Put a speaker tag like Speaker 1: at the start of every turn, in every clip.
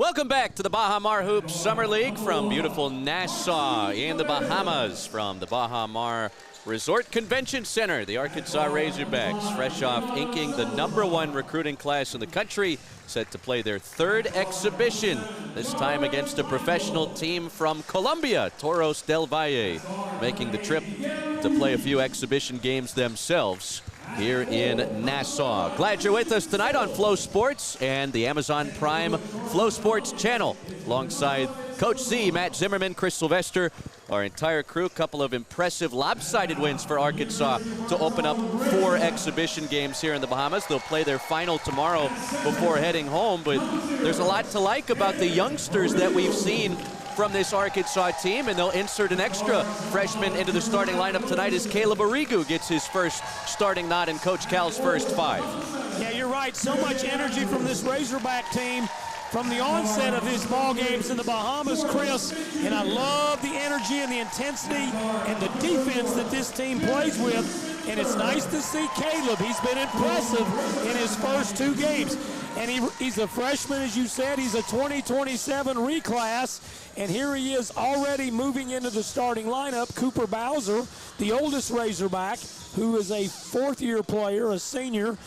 Speaker 1: Welcome back to the Baha Mar Hoops Summer League from beautiful Nassau in the Bahamas. From the Baha Mar Resort Convention Center, the Arkansas Razorbacks, fresh off inking the #1 recruiting class in the country, set to play their third exhibition, this time against a professional team from Colombia, Toros del Valle, making the trip to play a few exhibition games themselves here in Nassau. Glad you're with us tonight on Flow Sports and the Amazon Prime Flow Sports channel, alongside Coach Z, Matt Zimmerman, Chris Sylvester, our entire crew. A couple of impressive lopsided wins for Arkansas to open up 4 exhibition games here in the Bahamas. They'll play their final tomorrow before heading home, but there's a lot to like about the youngsters that we've seen from this Arkansas team, and they'll insert an extra freshman into the starting lineup tonight as Caleb Arrigu gets his first starting nod in Coach Cal's first 5.
Speaker 2: Yeah, you're right. So much energy from this Razorback team from the onset of these ball games in the Bahamas, Chris, and I love the energy and the intensity and the defense that this team plays with, and it's nice to see Caleb. He's been impressive in his first 2 games, and he's a freshman, as you said. He's a 2027 reclass, and here he is already moving into the starting lineup. Cooper Bowser, the oldest Razorback, who is a 4th-year player, a senior,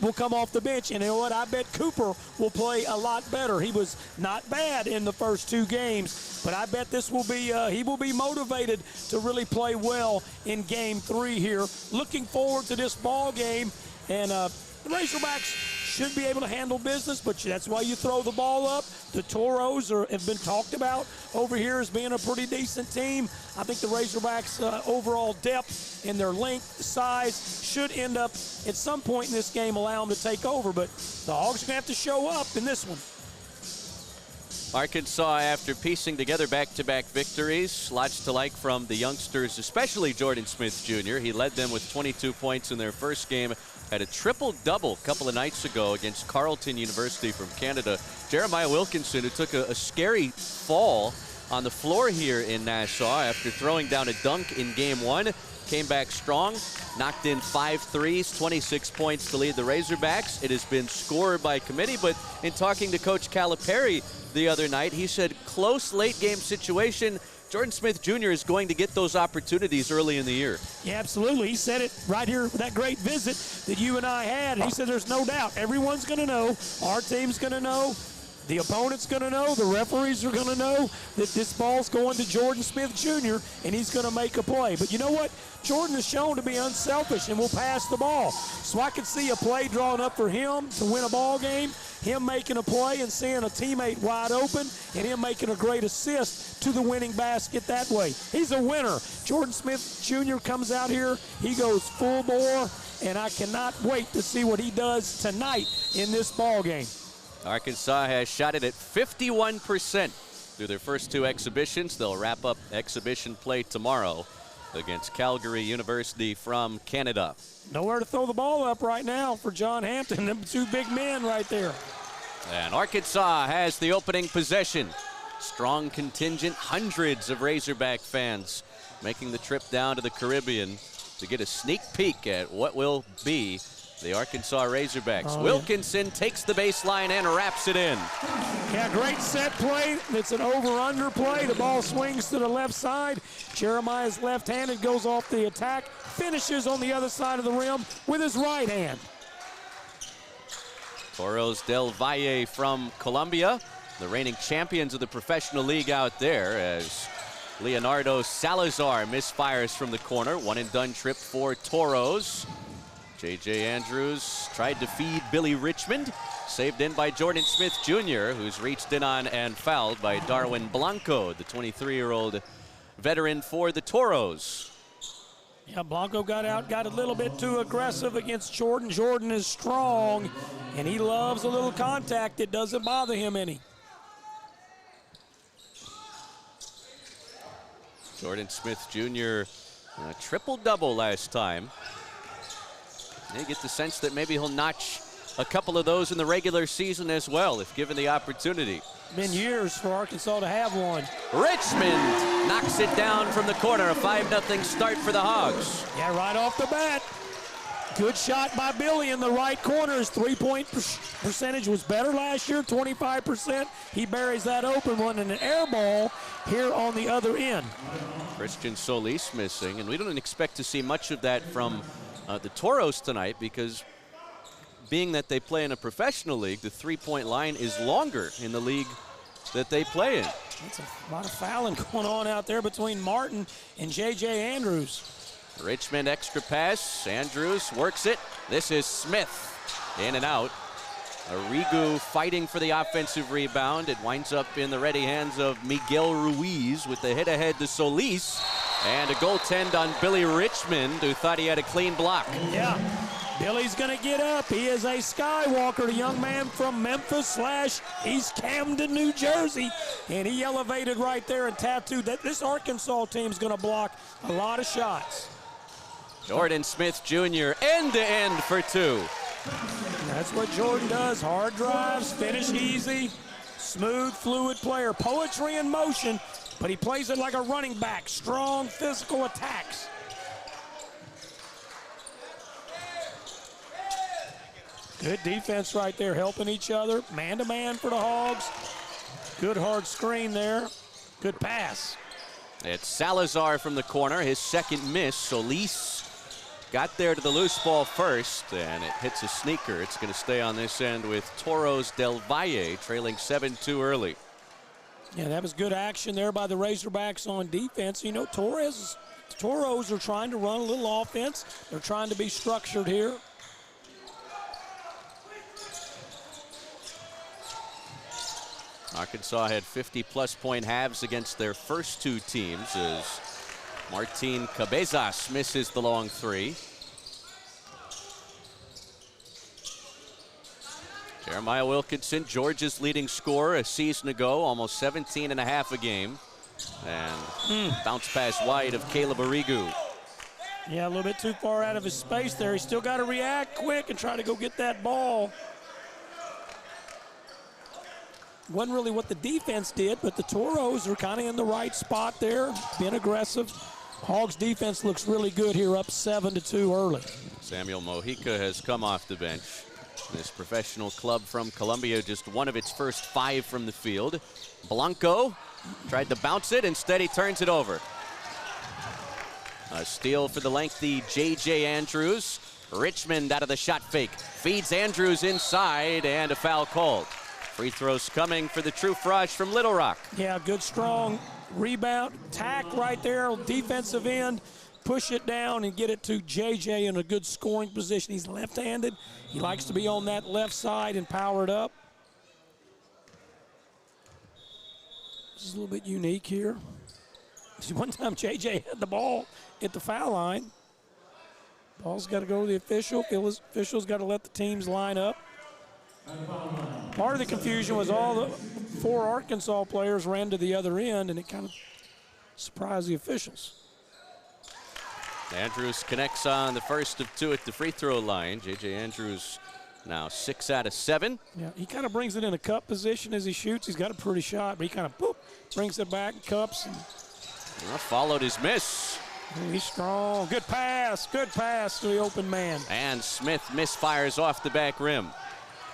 Speaker 2: will come off the bench. And you know what? I bet Cooper will play a lot better. He was not bad in the first 2 games, but I bet this will be he will be motivated to really play well in Game 3 here. Looking forward to this ball game, and the Razorbacks should be able to handle business, but that's why you throw the ball up. The Toros have been talked about over here as being a pretty decent team. I think the Razorbacks' overall depth and their length, size, should end up at some point in this game allow them to take over, but the Hogs are going to have to show up in this one.
Speaker 1: Arkansas, after piecing together back-to-back victories, lots to like from the youngsters, especially Jordan Smith Jr. He led them with 22 points in their first game. Had a triple-double a couple of nights ago against Carleton University from Canada. Jeremiah Wilkinson, who took a scary fall on the floor here in Nassau after throwing down a dunk in Game 1, came back strong, knocked in 5 threes, 26 points to lead the Razorbacks. It has been scored by committee, but in talking to Coach Calipari the other night, he said close late-game situation. Jordan Smith Jr. is going to get those opportunities early in the year.
Speaker 2: Yeah, absolutely. He said it right here with that great visit that you and I had. He said there's no doubt. Everyone's going to know. Our team's going to know. The opponent's going to know. The referees are going to know that this ball's going to Jordan Smith Jr., and he's going to make a play. But you know what? Jordan is shown to be unselfish and will pass the ball. So I could see a play drawn up for him to win a ball game, him making a play and seeing a teammate wide open, and him making a great assist to the winning basket that way. He's a winner. Jordan Smith Jr. comes out here. He goes full bore, and I cannot wait to see what he does tonight in this ball game.
Speaker 1: Arkansas has shot it at 51% through their first 2 exhibitions. They'll wrap up exhibition play tomorrow against Calgary University from Canada.
Speaker 2: Nowhere to throw the ball up right now for John Hampton. Them 2 big men right there.
Speaker 1: And Arkansas has the opening possession. Strong contingent, hundreds of Razorback fans making the trip down to the Caribbean to get a sneak peek at what will be the Arkansas Razorbacks. Wilkinson takes the baseline and wraps it in.
Speaker 2: Yeah, great set play. It's an over-under play. The ball swings to the left side. Jeremiah's left-handed, goes off the attack, finishes on the other side of the rim with his right hand.
Speaker 1: Toros del Valle from Colombia, the reigning champions of the professional league out there, as Leonardo Salazar misfires from the corner. One-and-done trip for Toros. J.J. Andrews tried to feed Billy Richmond. Saved in by Jordan Smith Jr., who's reached in on and fouled by Darwin Blanco, the 23-year-old veteran for the Toros.
Speaker 2: Yeah, Blanco got out, got a little bit too aggressive against Jordan. Jordan is strong, and he loves a little contact. It doesn't bother him any.
Speaker 1: Jordan Smith Jr., triple-double last time. You get the sense that maybe he'll notch a couple of those in the regular season as well, if given the opportunity.
Speaker 2: Been years for Arkansas to have one.
Speaker 1: Richmond knocks it down from the corner. A 5-0 start for the Hogs.
Speaker 2: Yeah, right off the bat. Good shot by Billy in the right corner. His three-point percentage was better last year, 25%. He buries that open one and an air ball here on the other end.
Speaker 1: Christian Solis missing, and we don't expect to see much of that from the Toros tonight because being that they play in a professional league, the three-point line is longer in the league that they play in.
Speaker 2: That's a lot of fouling going on out there between Martin and J.J. Andrews.
Speaker 1: Richmond extra pass. Andrews works it. This is Smith. In and out. Arrigu fighting for the offensive rebound. It winds up in the ready hands of Miguel Ruiz with the hit ahead to Solis. And a goaltend on Billy Richmond, who thought he had a clean block.
Speaker 2: Yeah, Billy's gonna get up. He is a skywalker, the young man from Memphis / East Camden, New Jersey. And he elevated right there and tattooed that. This Arkansas team's gonna block a lot of shots.
Speaker 1: Jordan Smith Jr. end-to-end for two.
Speaker 2: That's what Jordan does. Hard drives, finish easy, smooth, fluid player. Poetry in motion, but he plays it like a running back. Strong physical attacks. Good defense right there, helping each other. Man-to-man for the Hogs. Good hard screen there. Good pass.
Speaker 1: It's Salazar from the corner, his second miss. Solis got there to the loose ball first, and it hits a sneaker. It's going to stay on this end with Toros del Valle trailing 7-2 early.
Speaker 2: Yeah, that was good action there by the Razorbacks on defense. You know, Toros are trying to run a little offense. They're trying to be structured here.
Speaker 1: Arkansas had 50-plus point halves against their first two teams as Martin Cabezas misses the long three. Jeremiah Wilkinson, Georgia's leading scorer a season ago, almost 17.5 a game. And bounce pass wide of Caleb Arrigu.
Speaker 2: Yeah, a little bit too far out of his space there. He's still got to react quick and try to go get that ball. Wasn't really what the defense did, but the Toros are kind of in the right spot there, being aggressive. Hogs defense looks really good here, up 7-2 early.
Speaker 1: Samuel Mojica has come off the bench. This professional club from Colombia, just one of its first 5 from the field. Blanco tried to bounce it, instead he turns it over. A steal for the lengthy J.J. Andrews. Richmond out of the shot fake. Feeds Andrews inside, and a foul called. Free throws coming for the True Frosh from Little Rock.
Speaker 2: Yeah, good strong rebound, tack right there, defensive end, push it down and get it to JJ in a good scoring position. He's left-handed. He likes to be on that left side and power it up. This is a little bit unique here. One time JJ had the ball at the foul line. Ball's got to go to the official. The official's got to let the teams line up. Part of the confusion was all the 4 Arkansas players ran to the other end, and it kind of surprised the officials.
Speaker 1: Andrews connects on the first of 2 at the free throw line. J.J. Andrews now 6 out of 7.
Speaker 2: Yeah, he kind of brings it in a cup position as he shoots. He's got a pretty shot, but he kind of boop, brings it back, cups. And
Speaker 1: followed his miss.
Speaker 2: He's strong. Good pass to the open man.
Speaker 1: And Smith misfires off the back rim.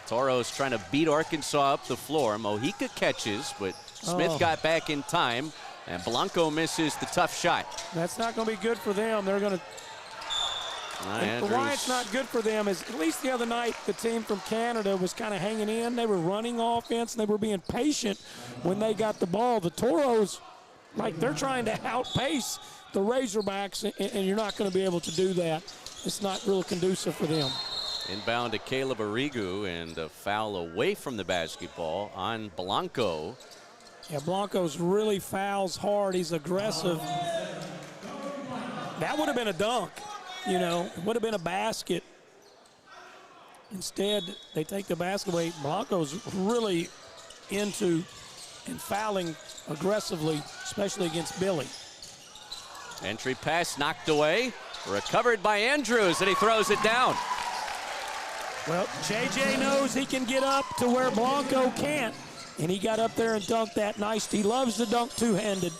Speaker 1: Toros trying to beat Arkansas up the floor. Mojica catches, but Smith got back in time, and Blanco misses the tough shot.
Speaker 2: That's not going to be good for them. They're going to. Why it's not good for them is, at least the other night, the team from Canada was kind of hanging in. They were running offense, and they were being patient when they got the ball. The Toros, like, they're trying to outpace the Razorbacks, and you're not going to be able to do that. It's not real conducive for them.
Speaker 1: Inbound to Caleb Arrigu, and a foul away from the basketball on Blanco.
Speaker 2: Yeah, Blanco's really fouls hard. He's aggressive. That would have been a dunk, you know. It would have been a basket. Instead, they take the basket away. Blanco's really into and fouling aggressively, especially against Billy.
Speaker 1: Entry pass knocked away. Recovered by Andrews, and he throws it down.
Speaker 2: Well, JJ knows he can get up to where Blanco can't, and he got up there and dunked that nice. He loves to dunk two-handed.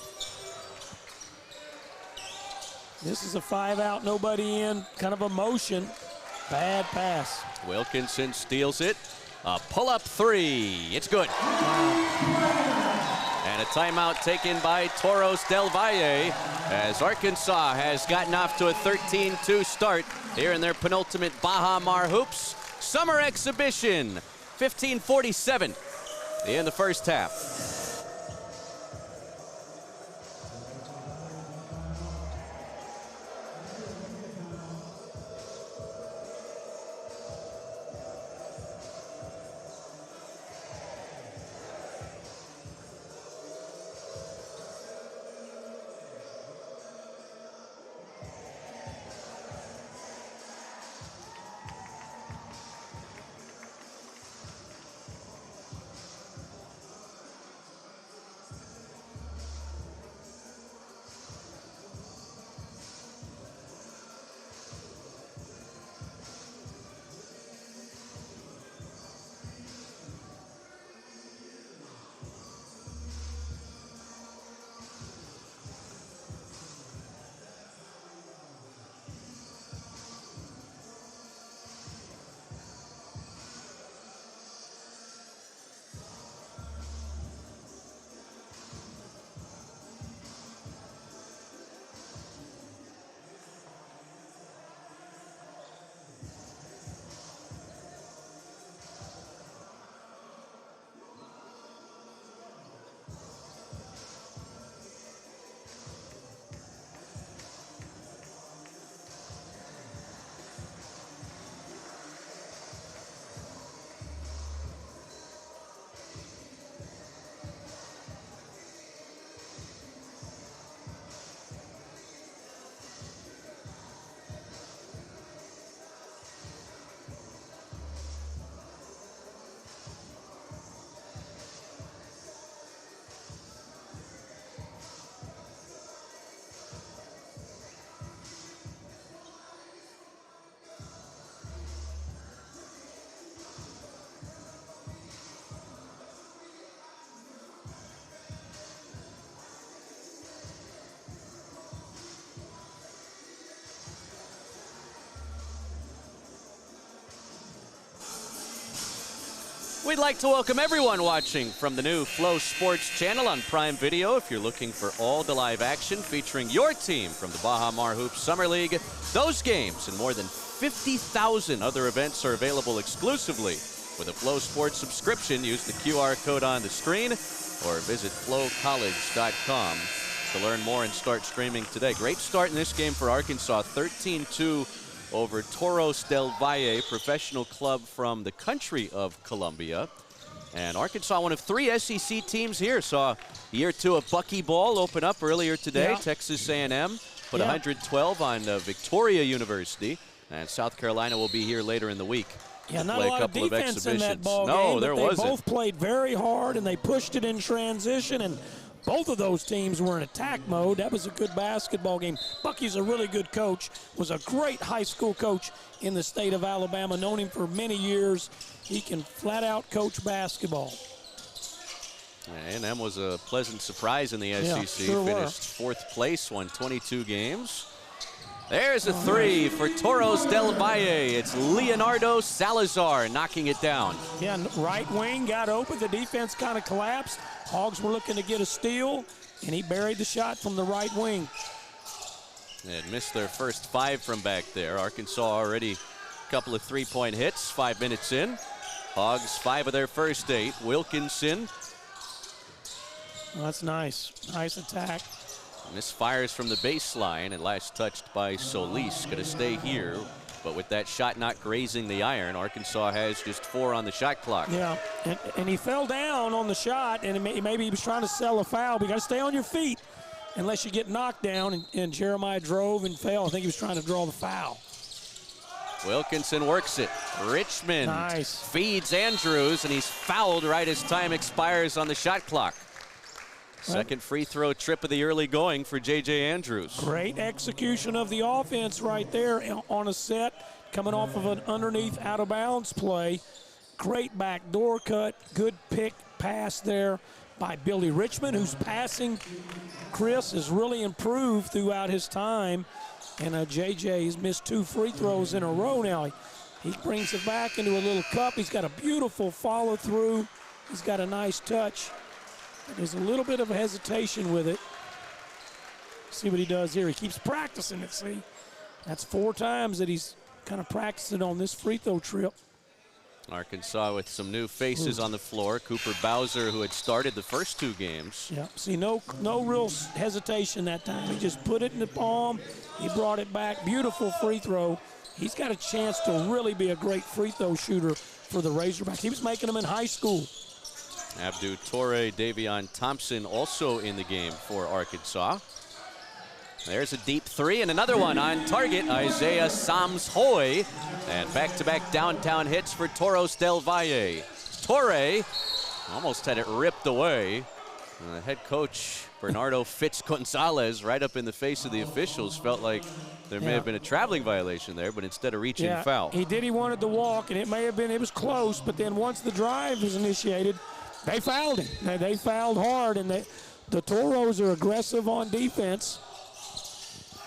Speaker 2: This is a 5-out, nobody in, kind of a motion. Bad pass.
Speaker 1: Wilkinson steals it. A pull-up three. It's good. And a timeout taken by Toros del Valle as Arkansas has gotten off to a 13-2 start here in their penultimate Baha Mar Hoops Summer Exhibition. 15:47 in the first half. We'd like to welcome everyone watching from the new Flow Sports channel on Prime Video. If you're looking for all the live action featuring your team from the Baha Mar Hoops Summer League, those games and more than 50,000 other events are available exclusively with a Flow Sports subscription. Use the QR code on the screen or visit FloCollege.com to learn more and start streaming today. Great start in this game for Arkansas, 13-2 over Toros del Valle, professional club from the country of Colombia. And Arkansas, one of 3 SEC teams here, saw year 2 of Buckyball open up earlier today. Yeah. Texas A&M put 112 on Victoria University, and South Carolina will be here later in the week.
Speaker 2: Yeah, not a lot of defense in that ball game, but they both played very hard, and they pushed it in transition, and both of those teams were in attack mode. That was a good basketball game. Bucky's a really good coach, was a great high school coach in the state of Alabama, known him for many years. He can flat out coach basketball.
Speaker 1: A&M was a pleasant surprise in the SEC.
Speaker 2: Sure
Speaker 1: finished 4th place, won 22 games. There's a three for Toros del Valle. It's Leonardo Salazar knocking it down.
Speaker 2: Yeah, right wing got open. The defense kind of collapsed. Hogs were looking to get a steal, and he buried the shot from the right wing.
Speaker 1: They had missed their first 5 from back there. Arkansas already a couple of three-point hits, 5 minutes in. Hogs 5 of their first 8. Wilkinson.
Speaker 2: Well, that's nice. Nice attack.
Speaker 1: Misfires from the baseline and last touched by Solis. Going to stay here, but with that shot not grazing the iron, Arkansas has just 4 on the shot clock.
Speaker 2: Yeah, and he fell down on the shot, and maybe he was trying to sell a foul, but you got to stay on your feet unless you get knocked down, and Jeremiah drove and fell. I think he was trying to draw the foul.
Speaker 1: Wilkinson works it. Richmond feeds Andrews, and he's fouled right as time expires on the shot clock. Second free throw trip of the early going for J.J. Andrews.
Speaker 2: Great execution of the offense right there on a set, coming off of an underneath out-of-bounds play. Great backdoor cut, good pick pass there by Billy Richmond, whose passing, Chris, has really improved throughout his time. And J.J. has missed 2 free throws in a row now. He brings it back into a little cup. He's got a beautiful follow through. He's got a nice touch. There's a little bit of hesitation with it. See what he does here. He keeps practicing it, see? That's 4 times that he's kind of practicing on this free throw trip.
Speaker 1: Arkansas with some new faces on the floor. Cooper Bowser, who had started the first 2 games.
Speaker 2: Yeah, see, no real hesitation that time. He just put it in the palm. He brought it back. Beautiful free throw. He's got a chance to really be a great free throw shooter for the Razorbacks. He was making them in high school.
Speaker 1: Abdu Torre, Davion Thompson also in the game for Arkansas. There's a deep 3 and another one on target. Isaiah Sams-Hoy. And back-to-back downtown hits for Toros del Valle. Torre almost had it ripped away. The head coach, Bernardo Fitz-Gonzalez, right up in the face of the officials, felt like there may have been a traveling violation there, but instead of reaching, foul.
Speaker 2: He wanted to walk, and it was close, but then once the drive was initiated, they fouled him. They fouled hard, and the Toros are aggressive on defense.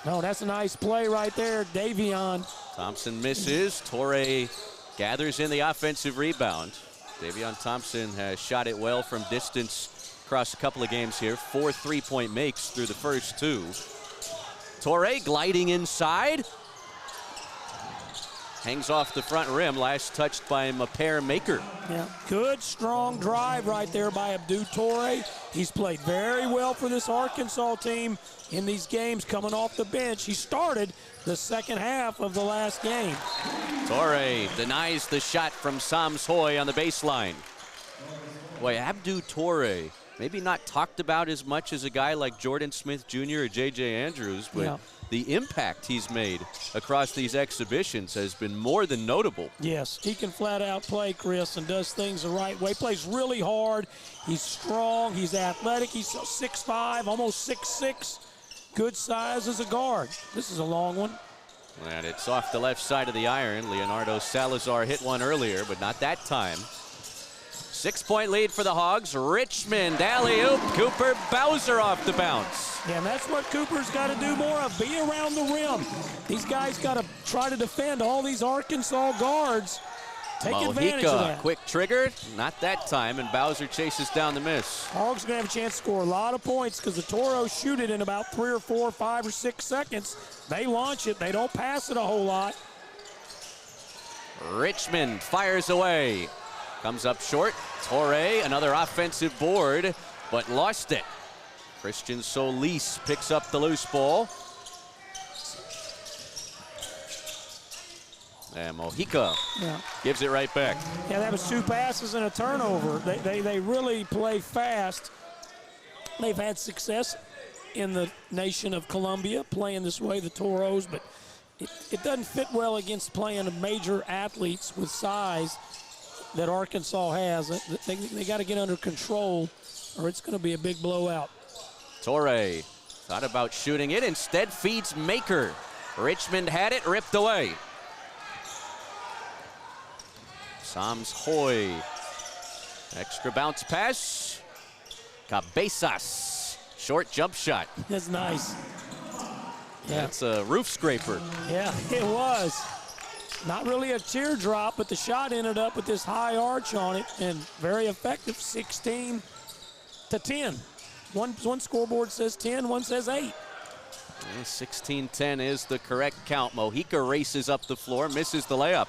Speaker 2: No, that's a nice play right there, Davion.
Speaker 1: Thompson misses. Torre gathers in the offensive rebound. Davion Thompson has shot it well from distance across a couple of games here. 4 3-point makes through the first 2. Torre gliding inside. Hangs off the front rim. Last touched by Maper Maker.
Speaker 2: Yeah, good, strong drive right there by Abdu Torre. He's played very well for this Arkansas team in these games coming off the bench. He started the second half of the last game.
Speaker 1: Torre denies the shot from Sams-Hoy on the baseline. Boy, Abdu Torre, maybe not talked about as much as a guy like Jordan Smith Jr. or J.J. Andrews, but the impact he's made across these exhibitions has been more than notable.
Speaker 2: Yes, he can flat out play, Chris, and does things the right way. Plays really hard. He's strong. He's athletic. He's 6'5", almost 6'6". Good size as a guard. This is a long one.
Speaker 1: And it's off the left side of the iron. Leonardo Salazar hit one earlier, but not that time. 6-point lead for the Hogs. Richmond, alley-oop. Cooper Bowser off the bounce.
Speaker 2: Yeah, and that's what Cooper's got to do more of. Be around the rim. These guys got to try to defend all these Arkansas guards. Take advantage of that.
Speaker 1: Quick trigger, not that time, and Bowser chases down the miss.
Speaker 2: Hogs are going to have a chance to score a lot of points because the Toros shoot it in about 3 or 4, 5 or 6 seconds. They launch it. They don't pass it a whole lot.
Speaker 1: Richmond fires away. Comes up short. Torre, another offensive board, but lost it. Christian Solis picks up the loose ball. And Mojica gives it right back.
Speaker 2: Yeah, that was 2 passes and a turnover. They really play fast. They've had success in the nation of Colombia playing this way, the Toros, but it doesn't fit well against playing major athletes with size that Arkansas has. They got to get under control or it's going to be a big blowout. Torre
Speaker 1: thought about shooting it, instead feeds Maker. Richmond had it, ripped away. Sams-Hoy. Extra bounce pass. Cabezas. Short jump shot.
Speaker 2: That's nice.
Speaker 1: Yeah. That's a roof scraper.
Speaker 2: Yeah, it was. Not really a teardrop, but the shot ended up with this high arch on it and very effective. 16 to 10. One scoreboard says 10, one says 8.
Speaker 1: 16-10 is the correct count. Mojica races up the floor, misses the layup.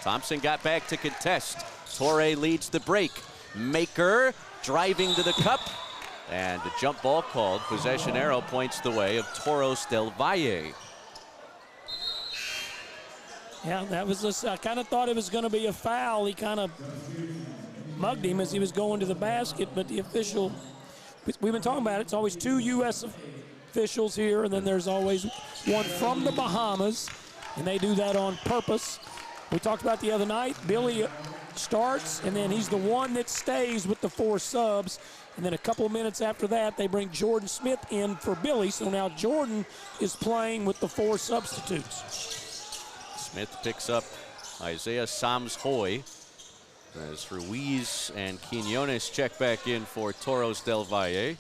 Speaker 1: Thompson got back to contest. Torre leads the break. Maker driving to the cup. And the jump ball called. Possession arrow points the way of Toros del Valle.
Speaker 2: Yeah, that was this. I kind of thought it was going to be a foul. He kind of mugged him as he was going to the basket, but the official, we've been talking about it, it's always 2 U.S. officials here, and then there's always one from the Bahamas, and they do that on purpose. We talked about the other night, Billy starts, and then he's the one that stays with the 4 subs. And then a couple of minutes after that, they bring Jordan Smith in for Billy. So now Jordan is playing with the 4 substitutes.
Speaker 1: Smith picks up Isaiah Sams-Hoy as Ruiz and Quinones check back in for Toros del Valle.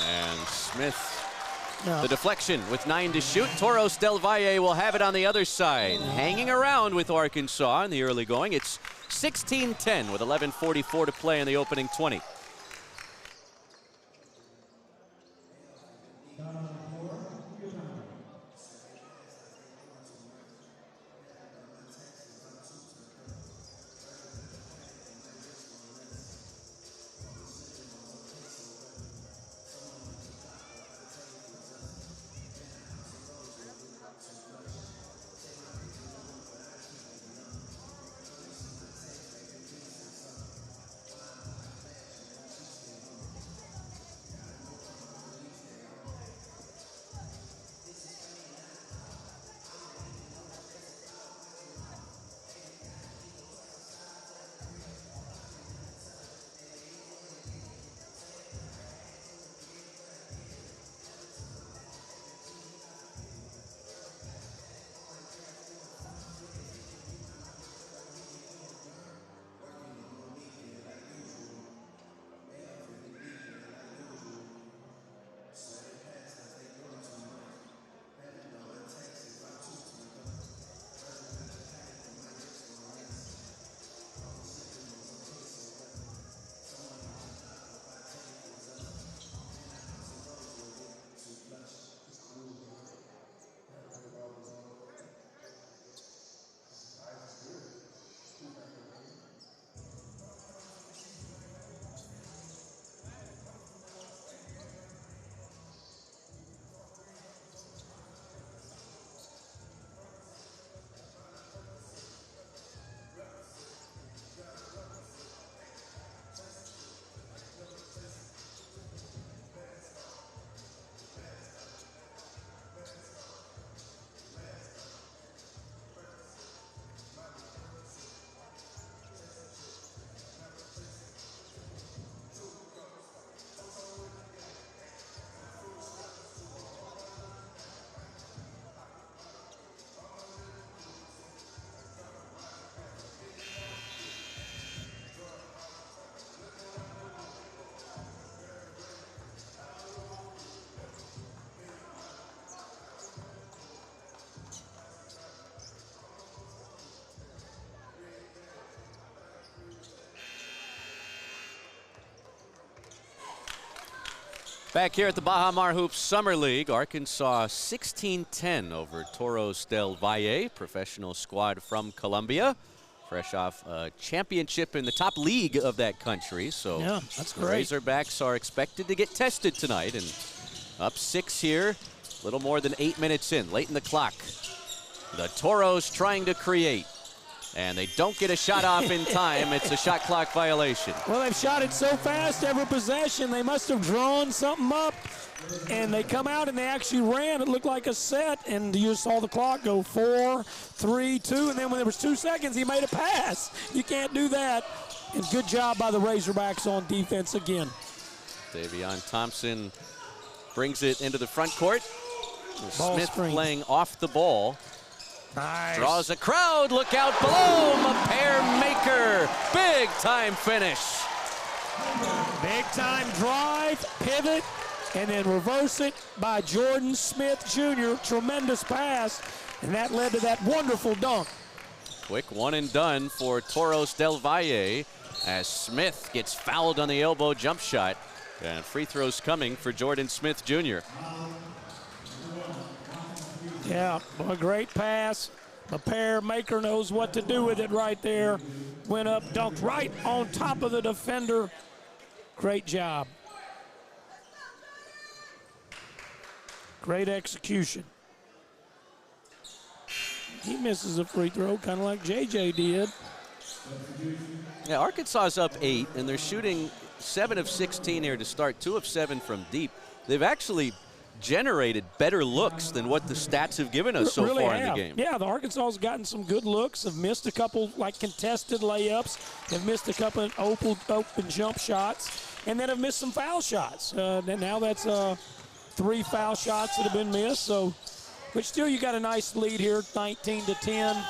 Speaker 1: And Smith.
Speaker 2: No.
Speaker 1: The deflection with 9 to shoot. Toros del Valle will have it on the other side. Hanging around with Arkansas in the early going. It's 16-10 with 11:44 to play in the opening 20. Back here at the Baha Mar Hoops Summer League, Arkansas 16-10 over Toros del Valle, professional squad from Colombia, fresh off a championship in the top league of that country. So
Speaker 2: yeah, that's
Speaker 1: the
Speaker 2: great.
Speaker 1: Razorbacks are expected to get tested tonight, and up 6 here, a little more than 8 minutes in, late in the clock. The Toros trying to create, and they don't get a shot off in time. It's a shot clock violation.
Speaker 2: Well, they've shot it so fast every possession, they must have drawn something up, and they come out and they actually ran. It looked like a set, and you saw the clock go 4, 3, 2, and then when there was 2 seconds, he made a pass. You can't do that. And good job by the Razorbacks on defense again.
Speaker 1: Davion Thompson brings it into the front court. Smith
Speaker 2: screen.
Speaker 1: playing off the ball.
Speaker 2: Nice.
Speaker 1: Draws a crowd. Look out below him. A pair maker. Big time finish.
Speaker 2: Big time drive, pivot, and then reverse it by Jordan Smith Jr. Tremendous pass, and that led to that wonderful dunk.
Speaker 1: Quick one and done for Toros del Valle as Smith gets fouled on the elbow jump shot. And free throws coming for Jordan Smith Jr.
Speaker 2: Yeah, a great pass. A pair maker knows what to do with it right there. Went up, dunked right on top of the defender. Great job. Great execution. He misses a free throw, kind of like JJ did.
Speaker 1: Yeah, Arkansas is up 8, and they're shooting 7 of 16 here to start, 2 of 7 from deep. They've actually generated better looks than what the stats have given us so far in the game.
Speaker 2: Yeah, the Arkansas has gotten some good looks, have missed a couple like contested layups, have missed a couple of open jump shots, and then have missed some foul shots. And now that's 3 foul shots that have been missed. So, but still, you got a nice lead here, 19-10.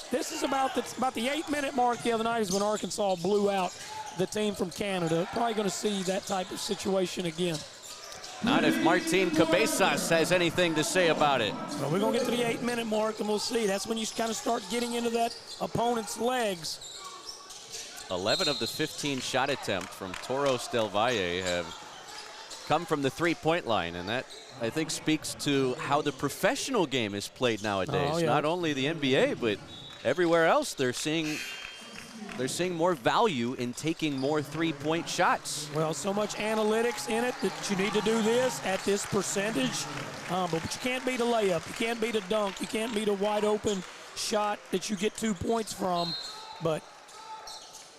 Speaker 2: This is about the 8-minute mark the other night is when Arkansas blew out the team from Canada. Probably going to see that type of situation again.
Speaker 1: Not if Martin Cabezas has anything to say about it.
Speaker 2: Well, we're going to get to the 8-minute mark, and we'll see. That's when you kind of start getting into that opponent's legs.
Speaker 1: 11 of the 15 shot attempts from Toros del Valle have come from the three-point line, and that, I think, speaks to how the professional game is played nowadays.
Speaker 2: Oh, yeah.
Speaker 1: Not only the NBA, but everywhere else they're seeing more value in taking more three-point shots.
Speaker 2: Well, so much analytics in it that you need to do this at this percentage, but you can't beat a layup. You can't beat a dunk. You can't beat a wide-open shot that you get 2 points from, but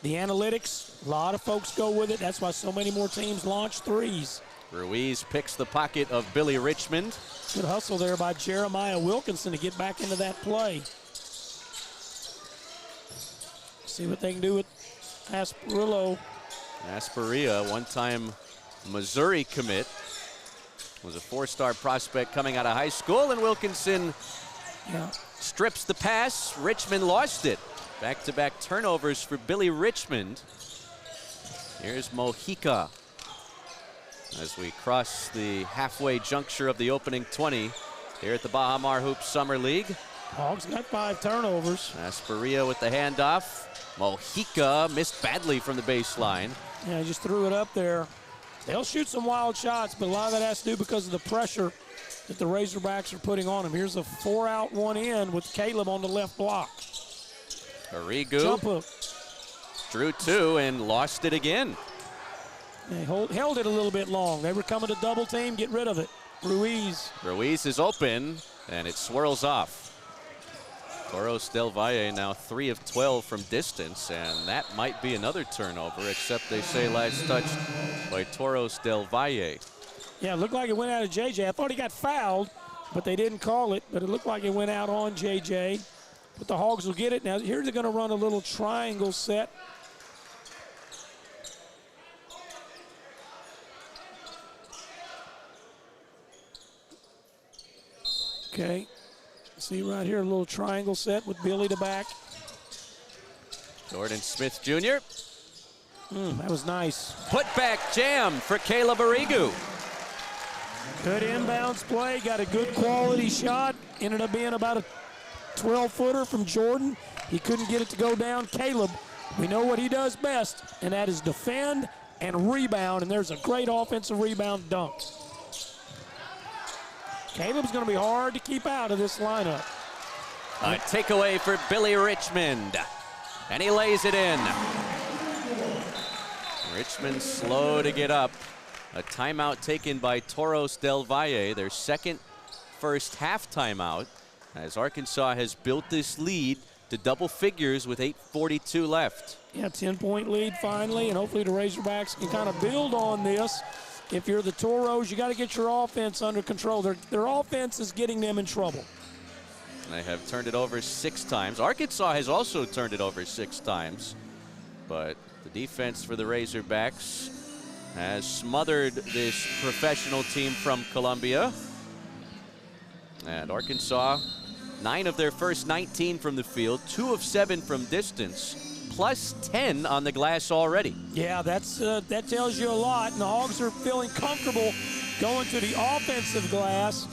Speaker 2: the analytics, a lot of folks go with it. That's why so many more teams launch threes.
Speaker 1: Ruiz picks the pocket of Billy Richmond.
Speaker 2: Good hustle there by Jeremiah Wilkinson to get back into that play. See what they can do with Asperillo.
Speaker 1: Asperia, one-time Missouri commit, was a four-star prospect coming out of high school, and Wilkinson strips the pass. Richmond lost it. Back-to-back turnovers for Billy Richmond. Here's Mojica as we cross the halfway juncture of the opening 20 here at the Baha Mar Hoops Summer League.
Speaker 2: Hogs got 5 turnovers.
Speaker 1: Asperia with the handoff. Mojica missed badly from the baseline.
Speaker 2: Yeah, just threw it up there. They'll shoot some wild shots, but a lot of that has to do because of the pressure that the Razorbacks are putting on them. Here's a 4-out, 1-in with Caleb on the left block.
Speaker 1: Arrigu
Speaker 2: Jump hook.
Speaker 1: drew 2 and lost it again.
Speaker 2: They held it a little bit long. They were coming to double team, get rid of it. Ruiz
Speaker 1: is open, and it swirls off. Toros del Valle now 3 of 12 from distance, and that might be another turnover, except they say last touched by Toros del Valle.
Speaker 2: Yeah, it looked like it went out of JJ. I thought he got fouled, but they didn't call it, but it looked like it went out on JJ. But the Hogs will get it. Now, here they're going to run a little triangle set. Okay. See right here, a little triangle set with Billy to back.
Speaker 1: Jordan Smith Jr.
Speaker 2: That was nice.
Speaker 1: Putback jam for Caleb Arrigu.
Speaker 2: Good inbounds play, got a good quality shot. Ended up being about a 12-footer from Jordan. He couldn't get it to go down. Caleb, we know what he does best, and that is defend and rebound, and there's a great offensive rebound dunk. Caleb's going to be hard to keep out of this lineup.
Speaker 1: A takeaway for Billy Richmond, and he lays it in. Richmond slow to get up. A timeout taken by Toros del Valle, their second first half timeout, as Arkansas has built this lead to double figures with 8:42 left.
Speaker 2: Yeah, 10-point lead finally, and hopefully the Razorbacks can kind of build on this. If you're the Toros, you got to get your offense under control. Their offense is getting them in trouble.
Speaker 1: They have turned it over 6 times. Arkansas has also turned it over 6 times, but the defense for the Razorbacks has smothered this professional team from Columbia. And Arkansas, 9 of their first 19 from the field, 2 of 7 from distance, plus 10 on the glass already.
Speaker 2: Yeah, that tells you a lot. And the Hogs are feeling comfortable going to the offensive glass.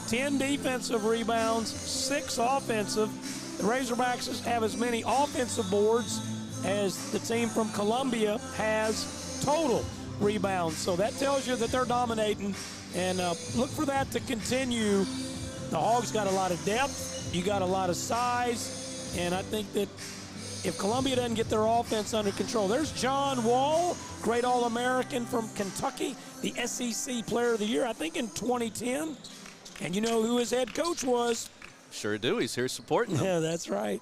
Speaker 2: 10 defensive rebounds, 6 offensive. The Razorbacks have as many offensive boards as the team from Columbia has total rebounds. So that tells you that they're dominating. And look for that to continue. The Hogs got a lot of depth. You got a lot of size. And I think that if Columbia doesn't get their offense under control, there's John Wall, great All-American from Kentucky, the SEC Player of the Year, I think in 2010. And you know who his head coach was.
Speaker 1: Sure do. He's here supporting them.
Speaker 2: Yeah, that's right.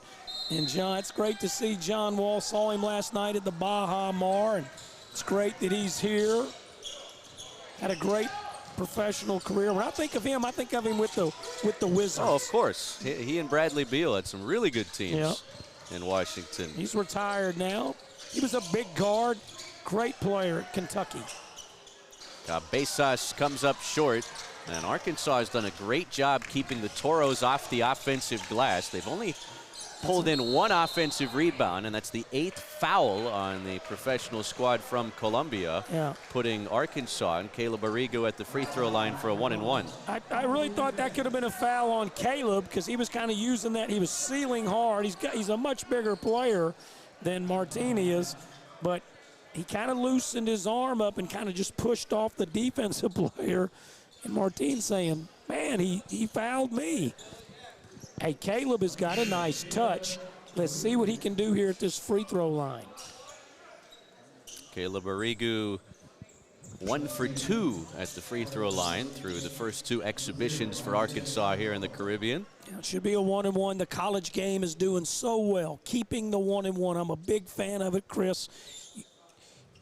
Speaker 2: And John, it's great to see John Wall. Saw him last night at the Baha Mar, and it's great that he's here. Had a great professional career. When I think of him, I think of him with the Wizards.
Speaker 1: Oh, of course. He and Bradley Beal had some really good teams in Washington.
Speaker 2: He's retired now. He was a big guard, great player at Kentucky.
Speaker 1: Cabezas comes up short, and Arkansas has done a great job keeping the Toros off the offensive glass. They've only pulled in one offensive rebound, and that's the 8th foul on the professional squad from Columbia, putting Arkansas and Caleb Arrigo at the free throw line for a 1-and-1.
Speaker 2: I really thought that could have been a foul on Caleb because he was kind of using that. He was sealing hard. He's a much bigger player than Martin is, but he kind of loosened his arm up and kind of just pushed off the defensive player. And Martin saying, man, he fouled me. Hey, Caleb has got a nice touch. Let's see what he can do here at this free throw line.
Speaker 1: Caleb Arrigo 1 for 2 at the free throw line through the first 2 exhibitions for Arkansas here in the Caribbean.
Speaker 2: Yeah, it should be a 1-and-1. The college game is doing so well, keeping the 1-and-1. I'm a big fan of it, Chris.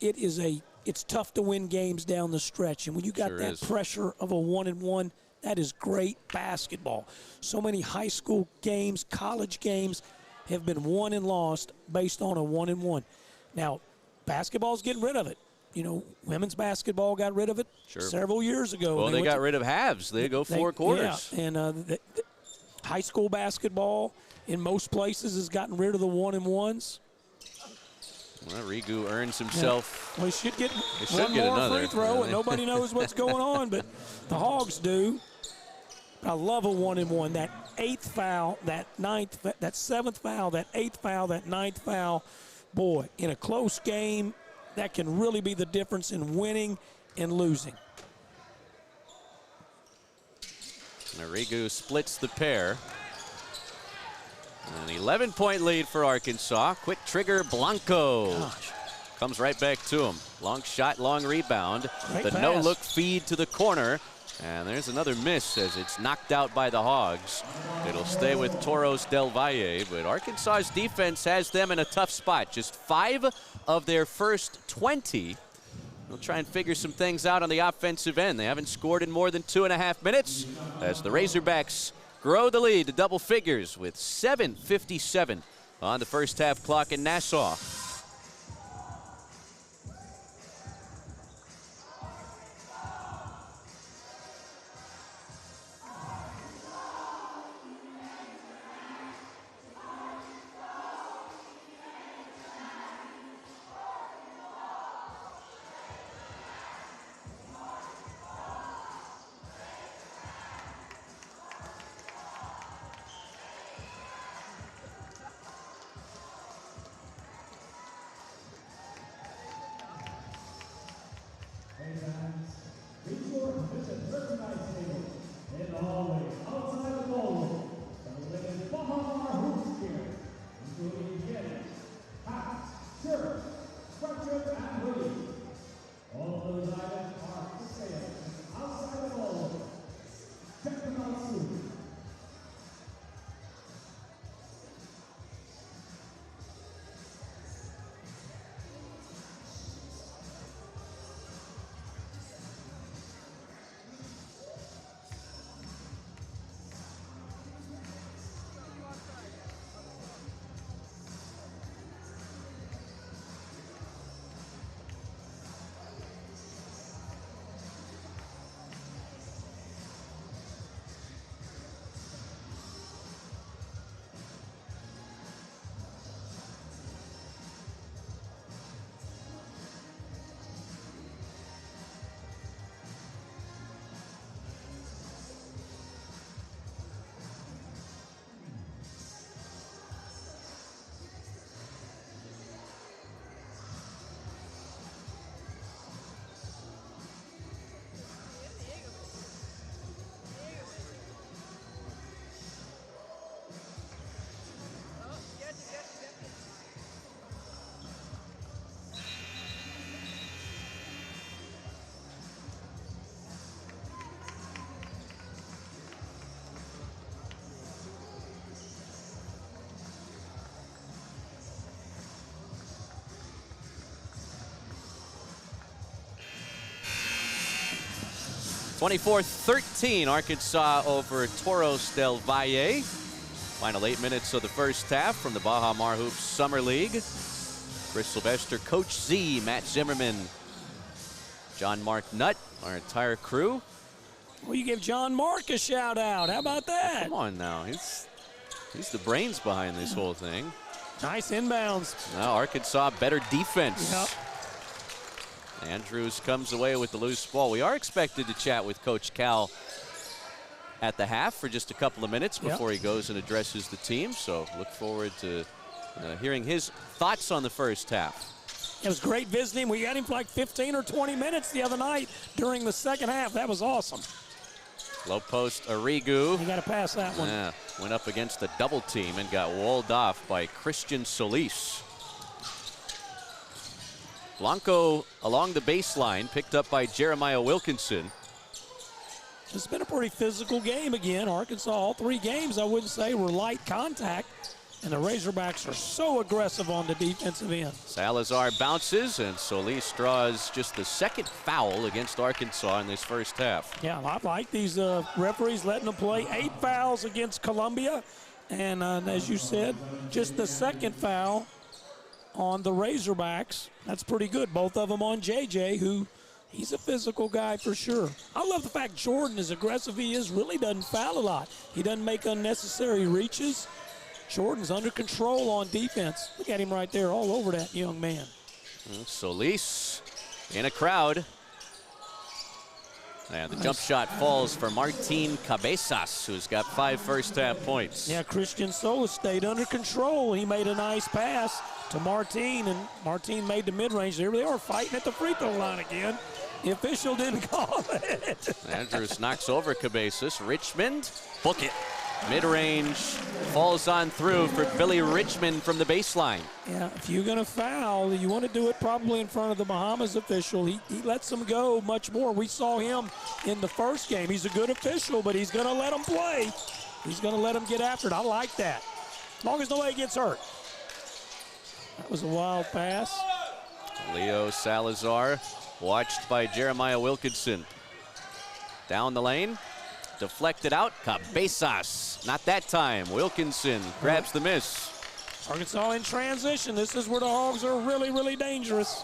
Speaker 2: It's tough to win games down the stretch, and when you got that pressure of a 1-and-1, that is great basketball. So many high school games, college games have been won and lost based on a 1-and-1. Now, basketball's getting rid of it. You know, women's basketball got rid of it several years ago.
Speaker 1: Well, they got rid of halves. They go 4 quarters.
Speaker 2: Yeah, and the high school basketball in most places has gotten rid of the 1-and-1s.
Speaker 1: Well, Arrigo earns himself.
Speaker 2: Yeah. Well, he should get one more free throw, and nobody knows what's going on, but the Hogs do. I love a 1-and-1. That 8th foul, that 7th foul, that 8th foul, that 9th foul. Boy, in a close game, that can really be the difference in winning and losing.
Speaker 1: And Arrigo splits the pair. An 11-point lead for Arkansas. Quick trigger, Blanco. Comes right back to him. Long shot, long rebound. The no-look feed to the corner. And there's another miss as it's knocked out by the Hogs. It'll stay with Toros del Valle, but Arkansas's defense has them in a tough spot. Just 5 of their first 20. They'll try and figure some things out on the offensive end. They haven't scored in more than 2.5 minutes as the Razorbacks grow the lead to double figures with 7:57 on the first half clock in Nassau. (24-13) Arkansas over Toros del Valle. Final 8 minutes of the first half from the Baha FloHoops Summer League. Chris Sylvester, Coach Z, Matt Zimmerman, John Mark Nutt, our entire crew.
Speaker 2: Well, you give John Mark a shout out. How about that?
Speaker 1: Come on now. He's He's the brains behind this whole thing.
Speaker 2: Nice inbounds.
Speaker 1: Now Arkansas better defense.
Speaker 2: Yep.
Speaker 1: Andrews comes away with the loose ball. We are expected to chat with Coach Cal at the half for just a couple of minutes before he goes and addresses the team. So look forward to hearing his thoughts on the first half.
Speaker 2: It was great visiting. We got him for like 15 or 20 minutes the other night during the second half. That was awesome.
Speaker 1: Low post, Arrigu.
Speaker 2: You got to pass that one.
Speaker 1: Yeah, went up against the double team and got walled off by Christian Solis. Blanco along the baseline, picked up by Jeremiah Wilkinson.
Speaker 2: It's been a pretty physical game again. Arkansas, all 3 games, I wouldn't say, were light contact. And the Razorbacks are so aggressive on the defensive end.
Speaker 1: Salazar bounces, and Solis draws just the second foul against Arkansas in this first half.
Speaker 2: Yeah, I like these referees letting them play. 8 fouls against Columbia. And as you said, just the second foul on the Razorbacks. That's pretty good. Both of them on JJ, who he's a physical guy for sure. I love the fact Jordan, as aggressive he is, really doesn't foul a lot. He doesn't make unnecessary reaches. Jordan's under control on defense. Look at him right there, all over that young man.
Speaker 1: Solis in a crowd. And the jump shot falls for Martin Cabezas, who's got 5 first-half points.
Speaker 2: Yeah, Christian Solis stayed under control. He made a nice pass to Martin, and Martin made the mid-range. There they are fighting at the free throw line again. The official didn't call it.
Speaker 1: Andrews knocks over Cabezas. Richmond, book it. Mid-range falls on through for Billy Richmond from the baseline.
Speaker 2: Yeah, if you're going to foul, you want to do it probably in front of the Bahamas official. He lets them go much more. We saw him in the first game. He's a good official, but he's going to let them play. He's going to let them get after it. I like that, as long as nobody gets hurt. That was a wild pass.
Speaker 1: Leo Salazar, watched by Jeremiah Wilkinson. Down the lane. Deflected out, Cabezas. Not that time. Wilkinson grabs the miss.
Speaker 2: Arkansas in transition. This is where the Hogs are really, really dangerous.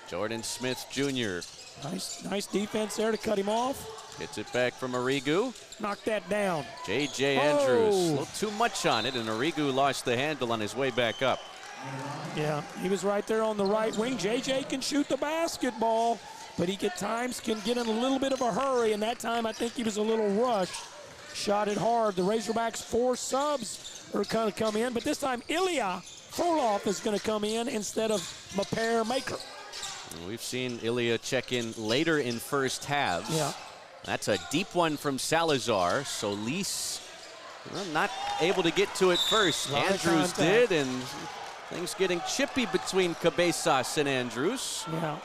Speaker 1: Jordan Smith Jr.
Speaker 2: Nice defense there to cut him off.
Speaker 1: Gets it back from Arrigu.
Speaker 2: Knock that down.
Speaker 1: J.J. Andrews. A little too much on it, and Arrigu lost the handle on his way back up.
Speaker 2: Yeah, he was right there on the right wing. J.J. can shoot the basketball, but he at times can get in a little bit of a hurry, and that time I think he was a little rushed. Shot it hard. The Razorbacks 4 subs are going to come in, but this time Ilya Frolov is going to come in instead of Maper Maker.
Speaker 1: We've seen Ilya check in later in first halves.
Speaker 2: Yeah.
Speaker 1: That's a deep one from Salazar. Solis not able to get to it first. Andrews did, and things getting chippy between Cabezas and Andrews.
Speaker 2: Yeah.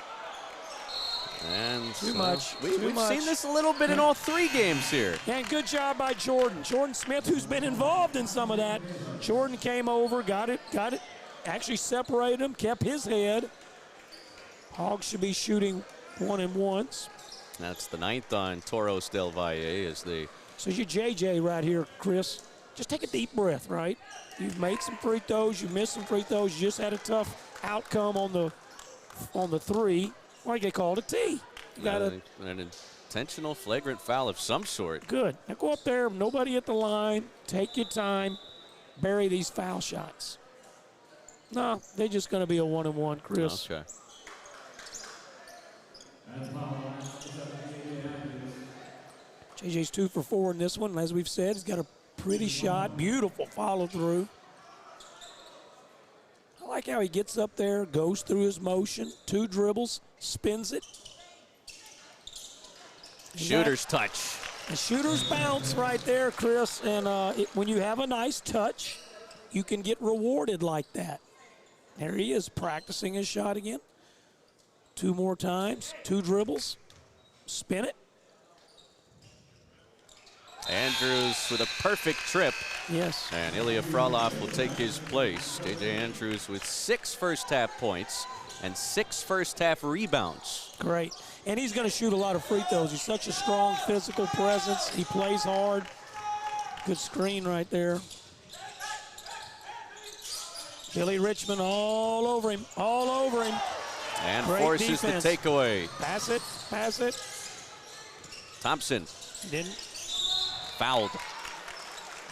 Speaker 1: And
Speaker 2: too much.
Speaker 1: We've seen this a little bit in all 3 games here.
Speaker 2: And good job by Jordan. Jordan Smith, who's been involved in some of that. Jordan came over, got it, actually separated him, kept his head. Hogs should be shooting 1-and-1s.
Speaker 1: That's the 9th on Toros del Valle as they.
Speaker 2: So your JJ right here, Chris, just take a deep breath, right? You've made some free throws, you missed some free throws, you just had a tough outcome on the 3. Why do they call it a T? You got
Speaker 1: an intentional flagrant foul of some sort.
Speaker 2: Good. Now go up there, nobody at the line, take your time, bury these foul shots. No, they're just going to be a 1-and-1, Chris.
Speaker 1: Okay.
Speaker 2: JJ's 2 for 4 in this one. As we've said, he's got a pretty shot, beautiful follow through. I like how he gets up there, goes through his motion, 2 dribbles, spins it.
Speaker 1: Shooter's touch.
Speaker 2: The shooter's bounce right there, Chris. And when you have a nice touch, you can get rewarded like that. There he is, practicing his shot again. 2 more times, 2 dribbles, spin it.
Speaker 1: Andrews with a perfect trip.
Speaker 2: Yes.
Speaker 1: And Ilya Frolov will take his place. J.J. Andrews with 6 first-half points and 6 first-half rebounds.
Speaker 2: Great. And he's going to shoot a lot of free throws. He's such a strong physical presence. He plays hard. Good screen right there. Billy Richmond all over him, all over him.
Speaker 1: And
Speaker 2: great
Speaker 1: forces
Speaker 2: defense.
Speaker 1: the takeaway.
Speaker 2: Pass it, pass it.
Speaker 1: Thompson.
Speaker 2: Didn't.
Speaker 1: Fouled.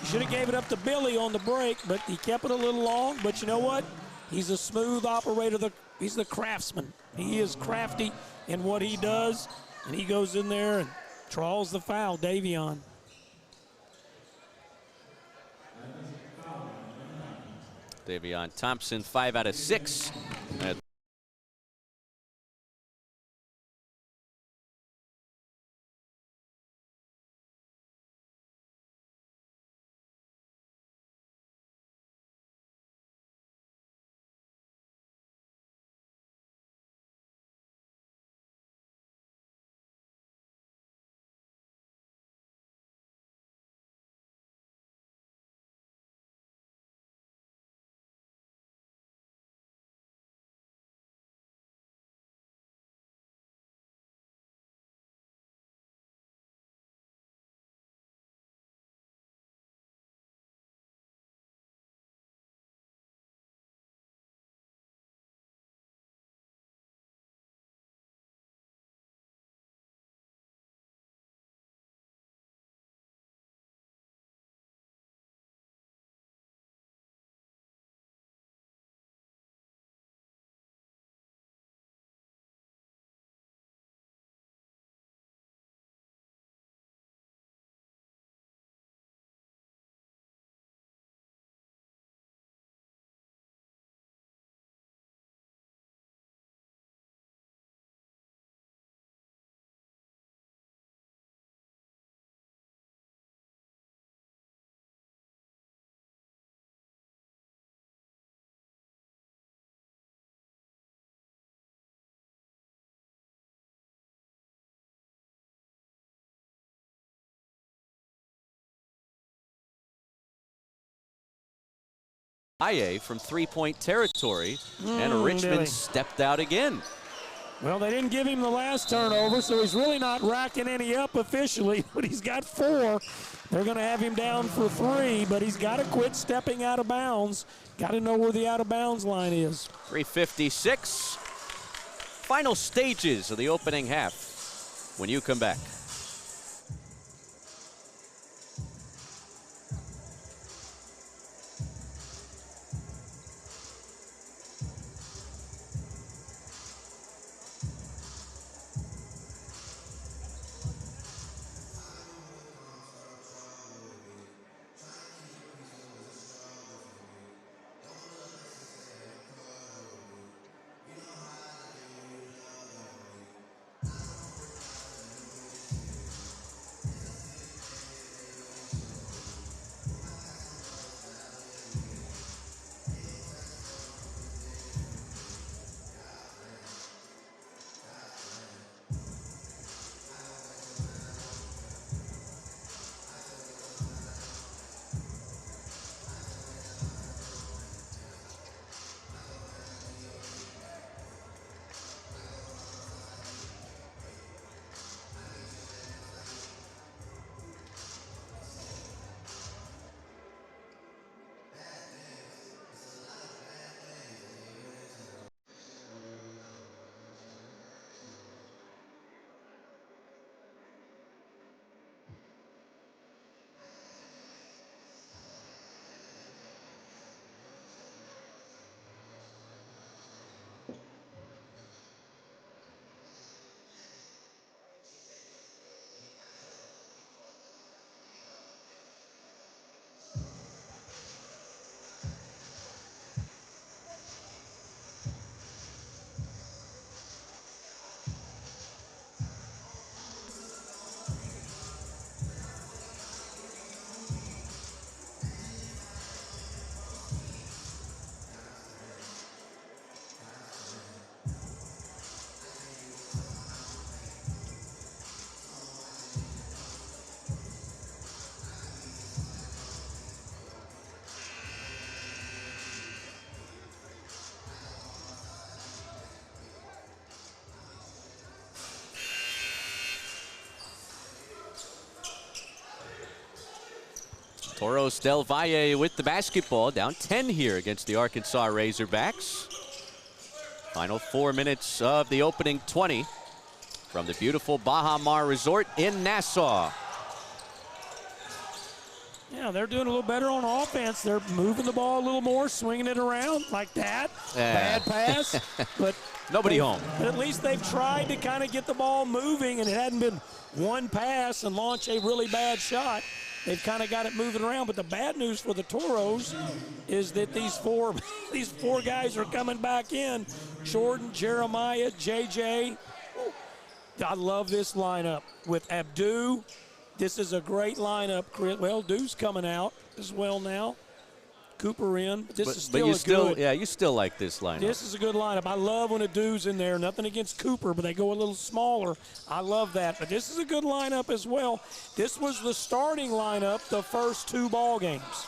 Speaker 2: He should have gave it up to Billy on the break, but he kept it a little long. But you know what? He's a smooth operator. He's the craftsman. He is crafty in what he does, and he goes in there and draws the foul, Davion.
Speaker 1: Davion Thompson, 5 out of 6. From three-point territory, and Richmond stepped out again.
Speaker 2: Well, they didn't give him the last turnover, so he's really not racking any up officially, but he's got 4. They're going to have him down for 3, but he's got to quit stepping out of bounds. Got to know where the out-of-bounds line is.
Speaker 1: 3:56. Final stages of the opening half when you come back. Toros del Valle with the basketball, down 10 here against the Arkansas Razorbacks. Final 4 minutes of the opening 20 from the beautiful Baha Mar Resort in Nassau.
Speaker 2: Yeah, they're doing a little better on offense. They're moving the ball a little more, swinging it around like that. Bad pass, but
Speaker 1: nobody home.
Speaker 2: But at least they've tried to kind of get the ball moving, and it hadn't been one pass and launch a really bad shot. They've kind of got it moving around. But the bad news for the Toros is that these four guys are coming back in. Jordan, Jeremiah, JJ. I love this lineup with Abdu. This is a great lineup. Well, Du's coming out as well now. Cooper in. But this is still
Speaker 1: you
Speaker 2: a good.
Speaker 1: Yeah, you still like this lineup.
Speaker 2: This is a good lineup. I love when a Du's in there. Nothing against Cooper, but they go a little smaller. I love that. But this is a good lineup as well. This was the starting lineup the first 2 ball games.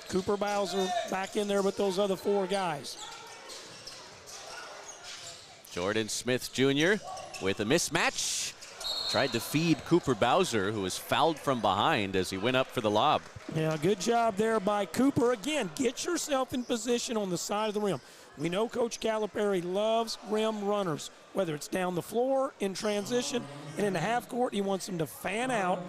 Speaker 2: Cooper Bowser back in there with those other 4 guys.
Speaker 1: Jordan Smith Jr. with a mismatch. Tried to feed Cooper Bowser, who was fouled from behind as he went up for the lob.
Speaker 2: Yeah, good job there by Cooper. Again, get yourself in position on the side of the rim. We know Coach Calipari loves rim runners, whether it's down the floor, in transition, and in the half court, he wants them to fan out.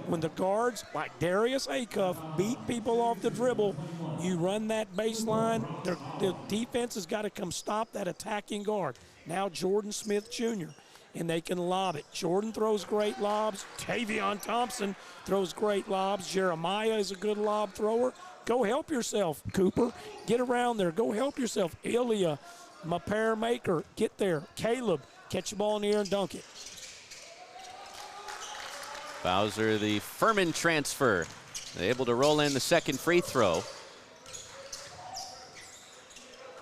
Speaker 2: When the guards, like Darius Acuff, beat people off the dribble, you run that baseline. The defense has got to come stop that attacking guard. Now Jordan Smith Jr., and they can lob it. Jordan throws great lobs. Tavion Thompson throws great lobs. Jeremiah is a good lob thrower. Go help yourself, Cooper. Get around there. Go help yourself. Ilya, my pair maker, get there. Caleb, catch the ball in the air and dunk it.
Speaker 1: Bowser, the Furman transfer, able to roll in the second free throw.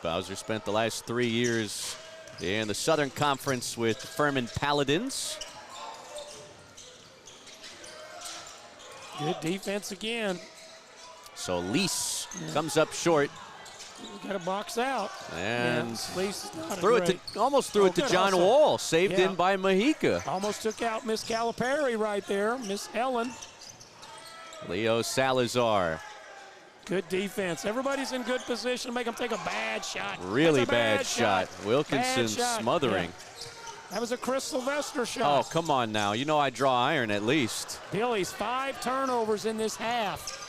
Speaker 1: Bowser spent the last 3 years in the Southern Conference with Furman Paladins.
Speaker 2: Good defense again.
Speaker 1: So Lease comes up short.
Speaker 2: Got to box out.
Speaker 1: And
Speaker 2: almost
Speaker 1: threw it to John Wall, saved in by Mahika.
Speaker 2: Almost took out Miss Calipari right there, Miss Ellen.
Speaker 1: Leo Salazar.
Speaker 2: Good defense. Everybody's in good position to make them take a bad shot.
Speaker 1: Really bad shot. Wilkinson smothering.
Speaker 2: Yeah. That was a Chris Sylvester shot.
Speaker 1: Oh, come on now. You know I draw iron at least.
Speaker 2: Billy's 5 turnovers in this half.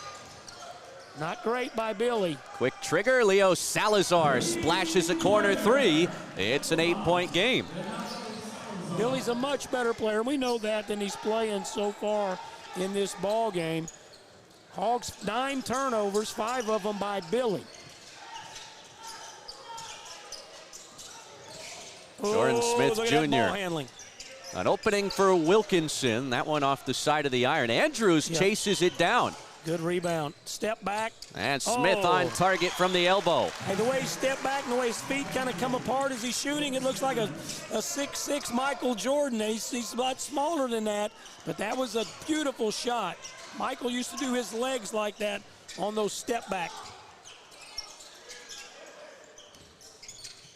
Speaker 2: Not great by Billy.
Speaker 1: Quick trigger. Leo Salazar splashes a corner 3. It's an 8-point game.
Speaker 2: Billy's a much better player. We know that than he's playing so far in this ball game. Hogs 9 turnovers, 5 of them by Billy.
Speaker 1: Jordan Smith
Speaker 2: look at
Speaker 1: Jr.
Speaker 2: that ball handling.
Speaker 1: An opening for Wilkinson. That one off the side of the iron. Andrews chases it down.
Speaker 2: Good rebound. Step back.
Speaker 1: And Smith on target from the elbow.
Speaker 2: Hey, the way he stepped back and the way his feet kind of come apart as he's shooting, it looks like a 6'6" Michael Jordan. He's a lot smaller than that, but that was a beautiful shot. Michael used to do his legs like that on those step back.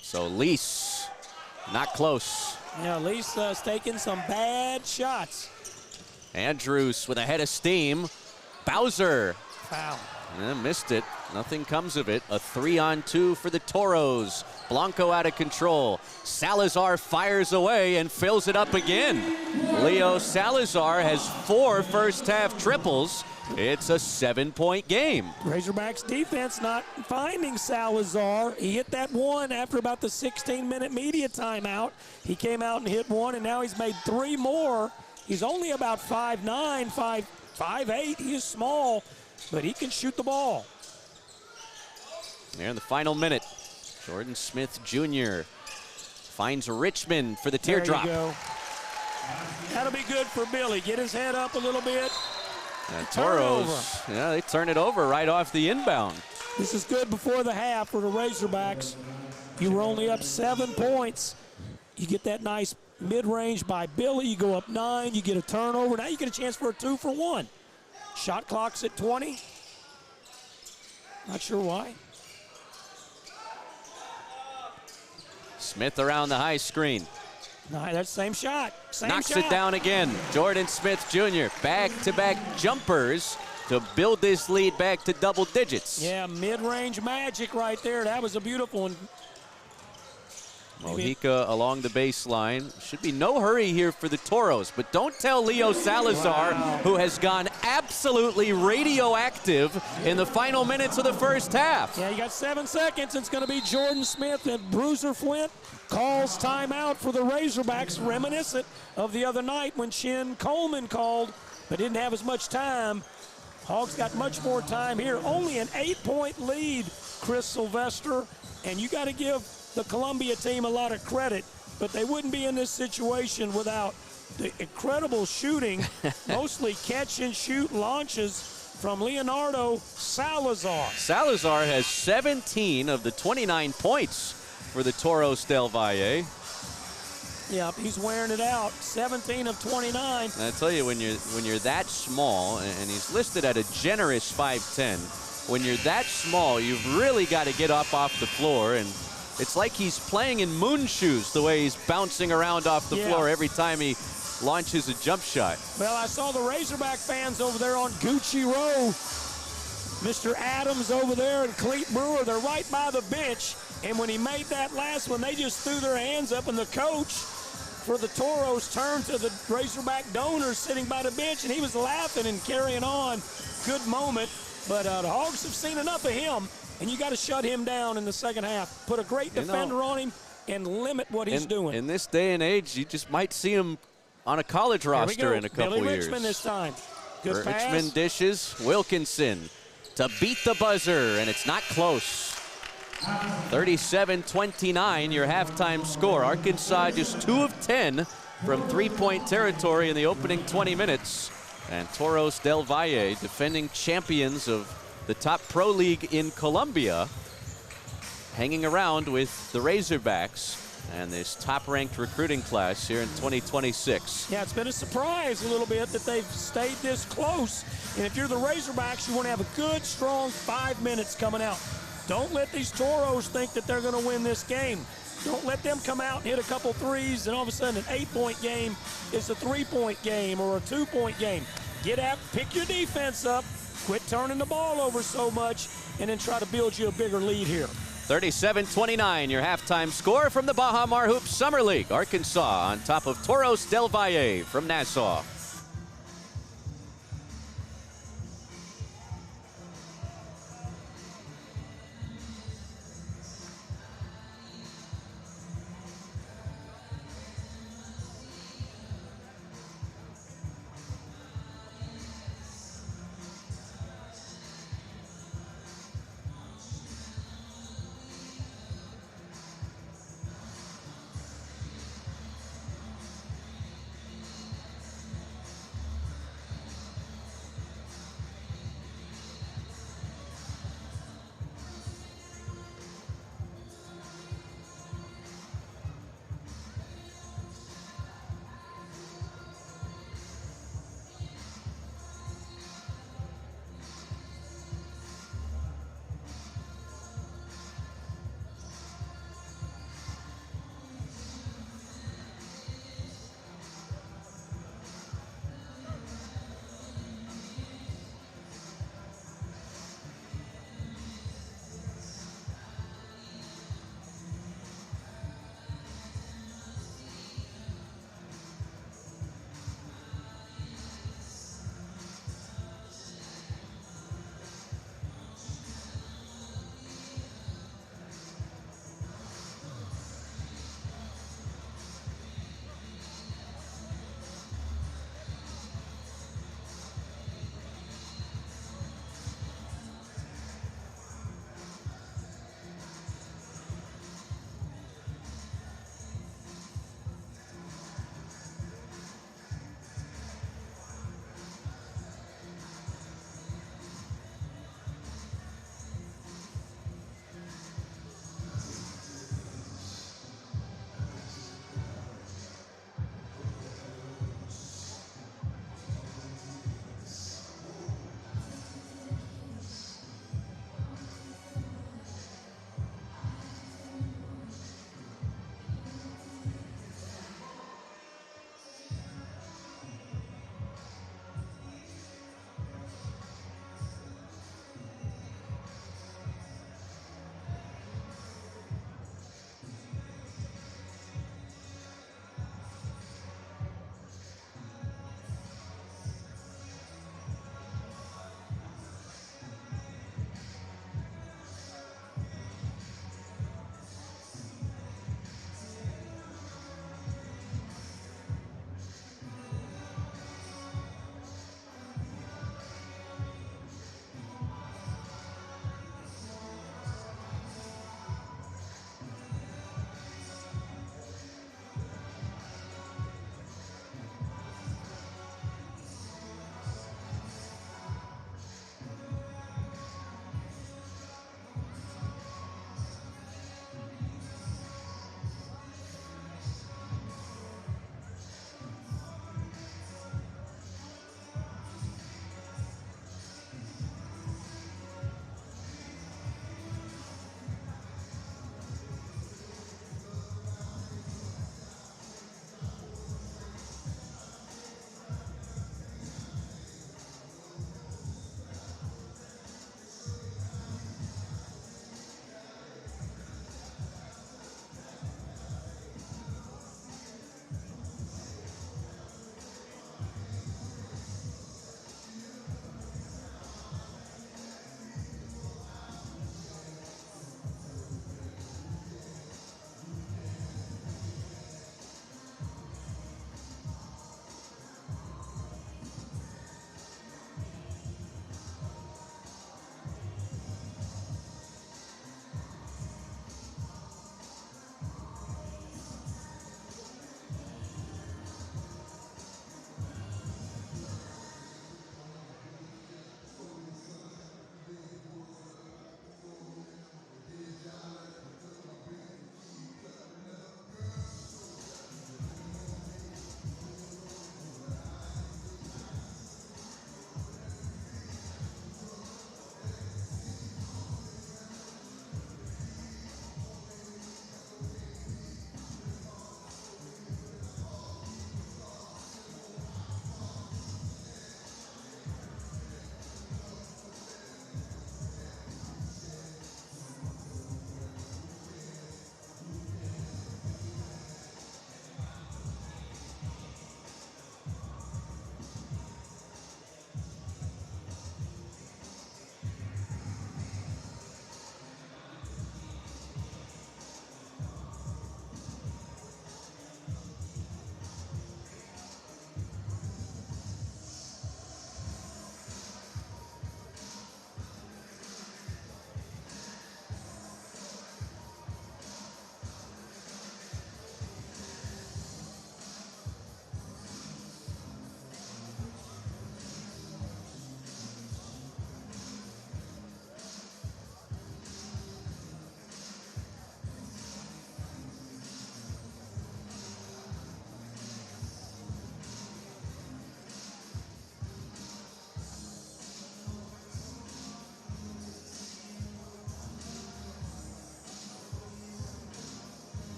Speaker 1: So Lease, not close.
Speaker 2: Yeah, Lease's taking some bad shots.
Speaker 1: Andrews with a head of steam. Bowser.
Speaker 2: Foul.
Speaker 1: Missed it. Nothing comes of it. A 3-on-2 for the Toros. Blanco out of control. Salazar fires away and fills it up again. Leo Salazar has 4 first-half triples. It's a 7-point game.
Speaker 2: Razorbacks defense not finding Salazar. He hit that one after about the 16-minute media timeout. He came out and hit one, and now he's made 3 more. He's only about 5'9", 5'8". He is small, but he can shoot the ball.
Speaker 1: There in the final minute, Jordan Smith Jr. finds Richmond for the teardrop.
Speaker 2: There you go. That'll be good for Billy. Get his head up a little bit.
Speaker 1: Toros, they turn it over right off the inbound.
Speaker 2: This is good before the half for the Razorbacks. You were only up 7 points. You get that nice mid-range by Billy. You go up 9. You get a turnover. Now you get a chance for a 2-for-1. Shot clock's at 20. Not sure why.
Speaker 1: Smith around the high screen.
Speaker 2: No, that's the same shot.
Speaker 1: Knocks it down again. Jordan Smith Jr. Back-to-back jumpers to build this lead back to double digits.
Speaker 2: Yeah, mid-range magic right there. That was a beautiful one.
Speaker 1: Mojica along the baseline. Should be no hurry here for the Toros, but don't tell Leo Salazar, who has gone absolutely radioactive in the final minutes of the first half.
Speaker 2: Yeah, you got 7 seconds. It's going to be Jordan Smith and Bruiser Flint calls timeout for the Razorbacks, reminiscent of the other night when Chin Coleman called, but didn't have as much time. Hogs got much more time here. Only an 8-point lead, Chris Sylvester, and you got to give the Columbia team a lot of credit, but they wouldn't be in this situation without the incredible shooting, mostly catch-and-shoot launches from Leonardo Salazar.
Speaker 1: Salazar has 17 of the 29 points for the Toros del Valle.
Speaker 2: Yep, he's wearing it out. 17 of 29.
Speaker 1: And I tell you, when you're that small, and he's listed at a generous 5'10", when you're that small, you've really got to get up off the floor, and it's like he's playing in moon shoes the way he's bouncing around off the floor every time he launches a jump shot.
Speaker 2: Well, I saw the Razorback fans over there on Gucci Row. Mr. Adams over there and Cleet Brewer, they're right by the bench. And when he made that last one, they just threw their hands up, and the coach for the Toros turned to the Razorback donors sitting by the bench, and he was laughing and carrying on. Good moment. But the Hogs have seen enough of him, and you got to shut him down in the second half. Put a great defender on him and limit what he's doing.
Speaker 1: In this day and age, you just might see him on a college roster in a couple
Speaker 2: Billy
Speaker 1: years.
Speaker 2: Richmond this time. Good pass.
Speaker 1: Richmond dishes. Wilkinson to beat the buzzer, and it's not close. 37-29, your halftime score. Arkansas just 2 of 10 from three-point territory in the opening 20 minutes. And Toros del Valle, defending champions of the top pro league in Colombia, hanging around with the Razorbacks and this top-ranked recruiting class here in 2026.
Speaker 2: Yeah, it's been a surprise a little bit that they've stayed this close. And if you're the Razorbacks, you want to have a good, strong 5 minutes coming out. Don't let these Toros think that they're going to win this game. Don't let them come out and hit a couple threes, and all of a sudden an 8-point game is a 3-point game or a 2-point game. Get out, pick your defense up, quit turning the ball over so much, and then try to build you a bigger lead here.
Speaker 1: 37-29, your halftime score from the Baha Mar Hoops Summer League. Arkansas on top of Toros del Valle from Nassau.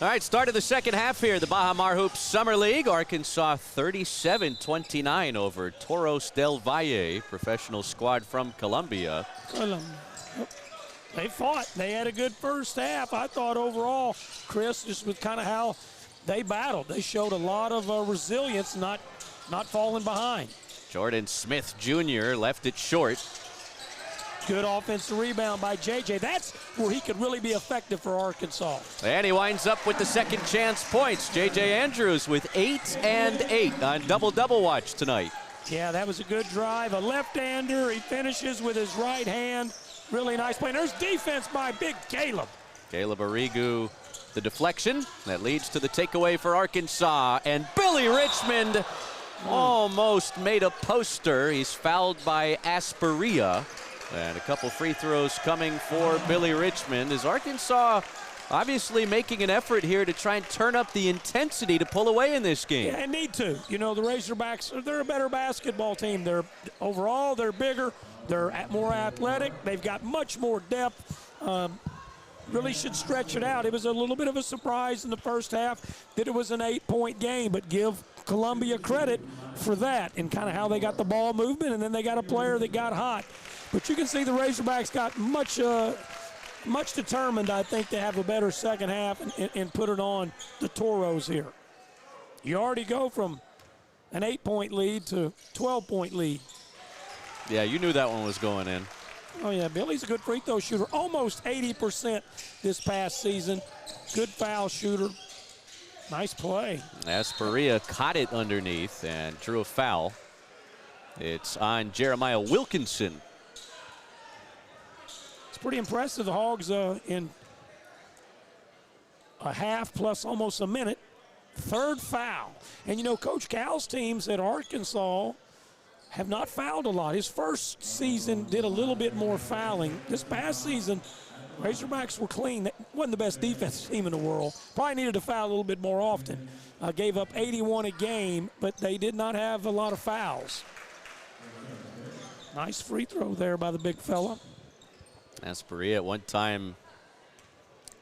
Speaker 1: All right, start of the second half here. The Baha FloHoops Summer League. Arkansas 37-29 over Toros del Valle, professional squad from Colombia.
Speaker 2: They fought. They had a good first half. I thought overall, Chris, just with kind of how they battled. They showed a lot of resilience, not falling behind.
Speaker 1: Jordan Smith Jr. left it short.
Speaker 2: Good offensive rebound by JJ. That's where he could really be effective for Arkansas.
Speaker 1: And he winds up with the second chance points. JJ Andrews with 8 and 8 on double-double watch tonight.
Speaker 2: Yeah, that was a good drive. A left-hander. He finishes with his right hand. Really nice play. And there's defense by big Caleb.
Speaker 1: Caleb Arrigu, the deflection that leads to the takeaway for Arkansas. And Billy Richmond almost made a poster. He's fouled by Asperia. And a couple free throws coming for Billy Richmond. Is Arkansas obviously making an effort here to try and turn up the intensity to pull away in this game?
Speaker 2: Yeah, and need to. You know, the Razorbacks, they're a better basketball team. Overall, they're bigger. They're more athletic. They've got much more depth. Really should stretch it out. It was a little bit of a surprise in the first half that it was an 8-point game, but give Columbia credit for that and kind of how they got the ball movement, and then they got a player that got hot. But you can see the Razorbacks got much determined, I think, to have a better second half and put it on the Toros here. You already go from an 8-point lead to 12-point lead.
Speaker 1: Yeah, you knew that one was going in.
Speaker 2: Oh, yeah, Billy's a good free throw shooter. Almost 80% this past season. Good foul shooter. Nice play.
Speaker 1: Asperia caught it underneath and drew a foul. It's on Jeremiah Wilkinson.
Speaker 2: Pretty impressive. The Hogs in a half plus almost a minute. Third foul. And, you know, Coach Cal's teams at Arkansas have not fouled a lot. His first season did a little bit more fouling. This past season, Razorbacks were clean. That wasn't the best defensive team in the world. Probably needed to foul a little bit more often. Gave up 81 a game, but they did not have a lot of fouls. Nice free throw there by the big fella.
Speaker 1: Asperia at one time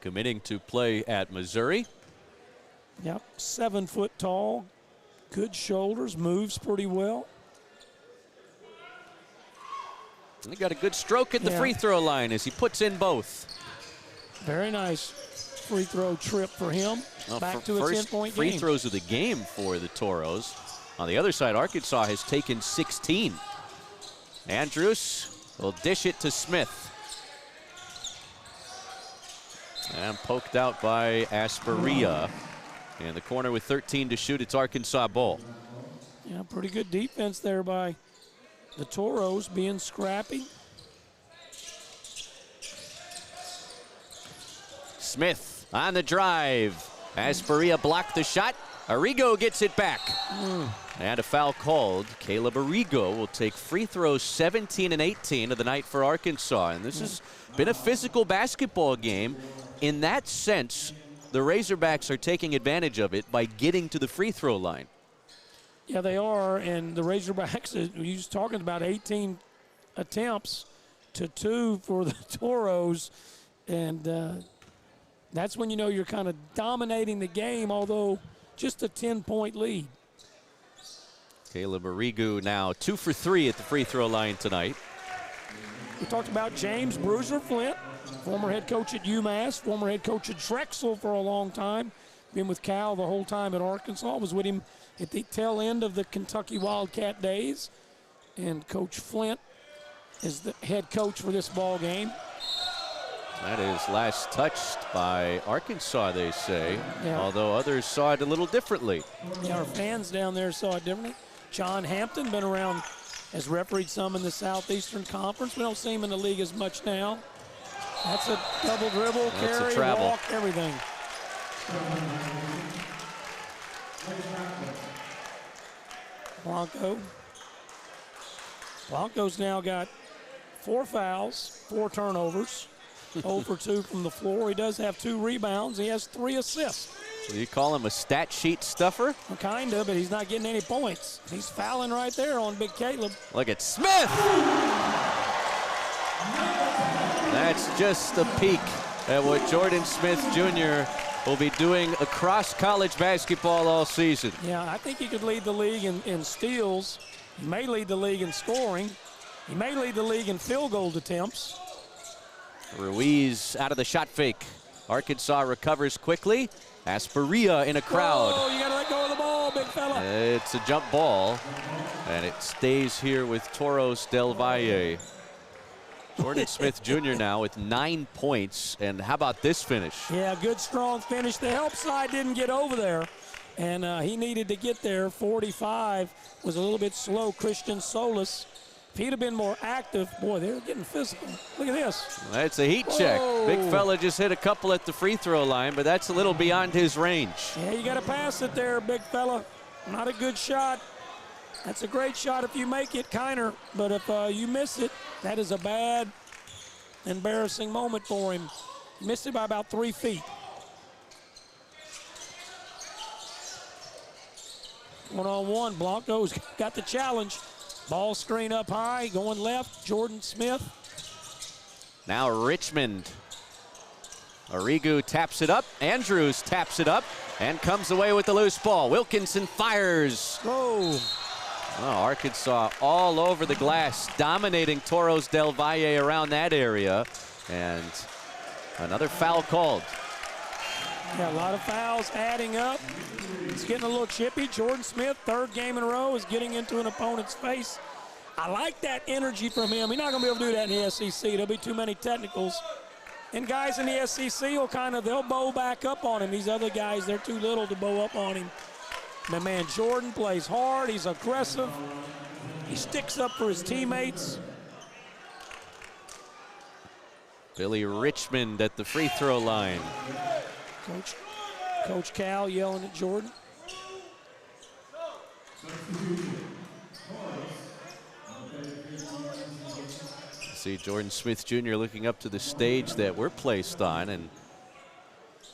Speaker 1: committing to play at Missouri.
Speaker 2: Yep, 7 foot tall, good shoulders, moves pretty well.
Speaker 1: He got a good stroke at the free throw line as he puts in both.
Speaker 2: Very nice free throw trip for him. Back to a 10-point game.
Speaker 1: Free throws of the game for the Toros. On the other side, Arkansas has taken 16. Andrews will dish it to Smith. And poked out by Asperia. In the corner with 13 to shoot, it's Arkansas ball.
Speaker 2: Yeah, pretty good defense there by the Toros, being scrappy.
Speaker 1: Smith on the drive. Asperia blocked the shot. Arrigo gets it back. And a foul called. Caleb Arrigo will take free throws 17 and 18 of the night for Arkansas. And this has been a physical basketball game. In that sense, the Razorbacks are taking advantage of it by getting to the free throw line.
Speaker 2: Yeah, they are. And the Razorbacks, you was talking about 18 attempts to 2 for the Toros. And that's when you know you're kind of dominating the game, although just a 10-point lead.
Speaker 1: Caleb Arrigu now 2 for 3 at the free throw line tonight.
Speaker 2: We talked about James Bruiser Flint, former head coach at UMass, former head coach at Drexel for a long time. Been with Cal the whole time at Arkansas. Was with him at the tail end of the Kentucky Wildcat days. And Coach Flint is the head coach for this ball game.
Speaker 1: That is last touched by Arkansas, they say,
Speaker 2: yeah.
Speaker 1: Although others saw it a little differently.
Speaker 2: Yeah, our fans down there saw it differently. John Hampton been around, has refereed some in the Southeastern Conference. We don't see him in the league as much now. That's a double dribble, carry, walk, everything. Blanco's now got 4 fouls, 4 turnovers, 0 for 2 from the floor. He does have 2 rebounds. He has 3 assists.
Speaker 1: So you call him a stat sheet stuffer?
Speaker 2: Well, kind of, but he's not getting any points. He's fouling right there on Big Caleb.
Speaker 1: Look at Smith! That's just a peek at what Jordan Smith Jr. will be doing across college basketball all season.
Speaker 2: Yeah, I think he could lead the league in steals. He may lead the league in scoring. He may lead the league in field goal attempts.
Speaker 1: Ruiz out of the shot fake. Arkansas recovers quickly. Asperia in a crowd.
Speaker 2: Oh, you got to let go of the ball, big fella.
Speaker 1: It's a jump ball, and it stays here with Toros del Valle. Jordan Smith Jr. now with 9 points, and how about this finish?
Speaker 2: Yeah, good strong finish. The help side didn't get over there, and he needed to get there. 45 was a little bit slow. Christian Solis. If he'd have been more active, boy, they're getting physical. Look at this.
Speaker 1: That's a heat check. Big fella just hit a couple at the free throw line, but that's a little beyond his range.
Speaker 2: Yeah, you got to pass it there, big fella. Not a good shot. That's a great shot if you make it, Kiner. But if you miss it, that is a bad, embarrassing moment for him. He missed it by about 3 feet. One-on-one, Blanco's got the challenge. Ball screen up high, going left, Jordan Smith.
Speaker 1: Now Richmond. Arrigu taps it up, Andrews taps it up, and comes away with the loose ball. Wilkinson fires.
Speaker 2: Oh.
Speaker 1: Oh, Arkansas all over the glass, dominating Toros del Valle around that area. And another foul called.
Speaker 2: Yeah, a lot of fouls adding up. It's getting a little chippy. Jordan Smith, 3rd game in a row, is getting into an opponent's face. I like that energy from him. He's not going to be able to do that in the SEC. There'll be too many technicals. And guys in the SEC will they'll bow back up on him. These other guys, they're too little to bow up on him. My man Jordan plays hard. He's aggressive. He sticks up for his teammates.
Speaker 1: Billy Richmond at the free throw line.
Speaker 2: Coach Cal yelling at Jordan.
Speaker 1: See Jordan Smith Jr. looking up to the stage that we're placed on and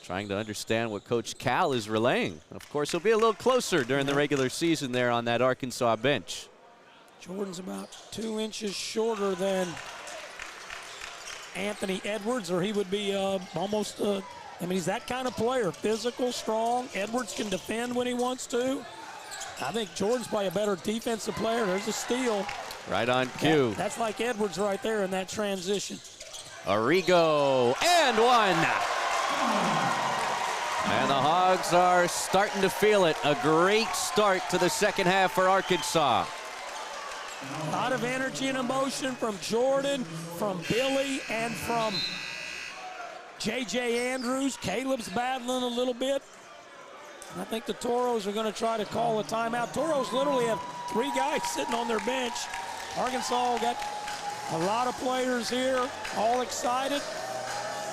Speaker 1: trying to understand what Coach Cal is relaying. Of course, he'll be a little closer during the regular season there on that Arkansas bench.
Speaker 2: Jordan's about 2 inches shorter than Anthony Edwards, or he would be almost I mean, he's that kind of player, physical, strong. Edwards can defend when he wants to. I think Jordan's probably a better defensive player. There's a steal.
Speaker 1: Right on cue.
Speaker 2: That's like Edwards right there in that transition.
Speaker 1: Arrigo, and one. And the Hogs are starting to feel it. A great start to the second half for Arkansas.
Speaker 2: A lot of energy and emotion from Jordan, from Billy, and from J.J. Andrews. Caleb's battling a little bit. I think the Toros are going to try to call a timeout. Toros literally have 3 guys sitting on their bench. Arkansas got a lot of players here, all excited.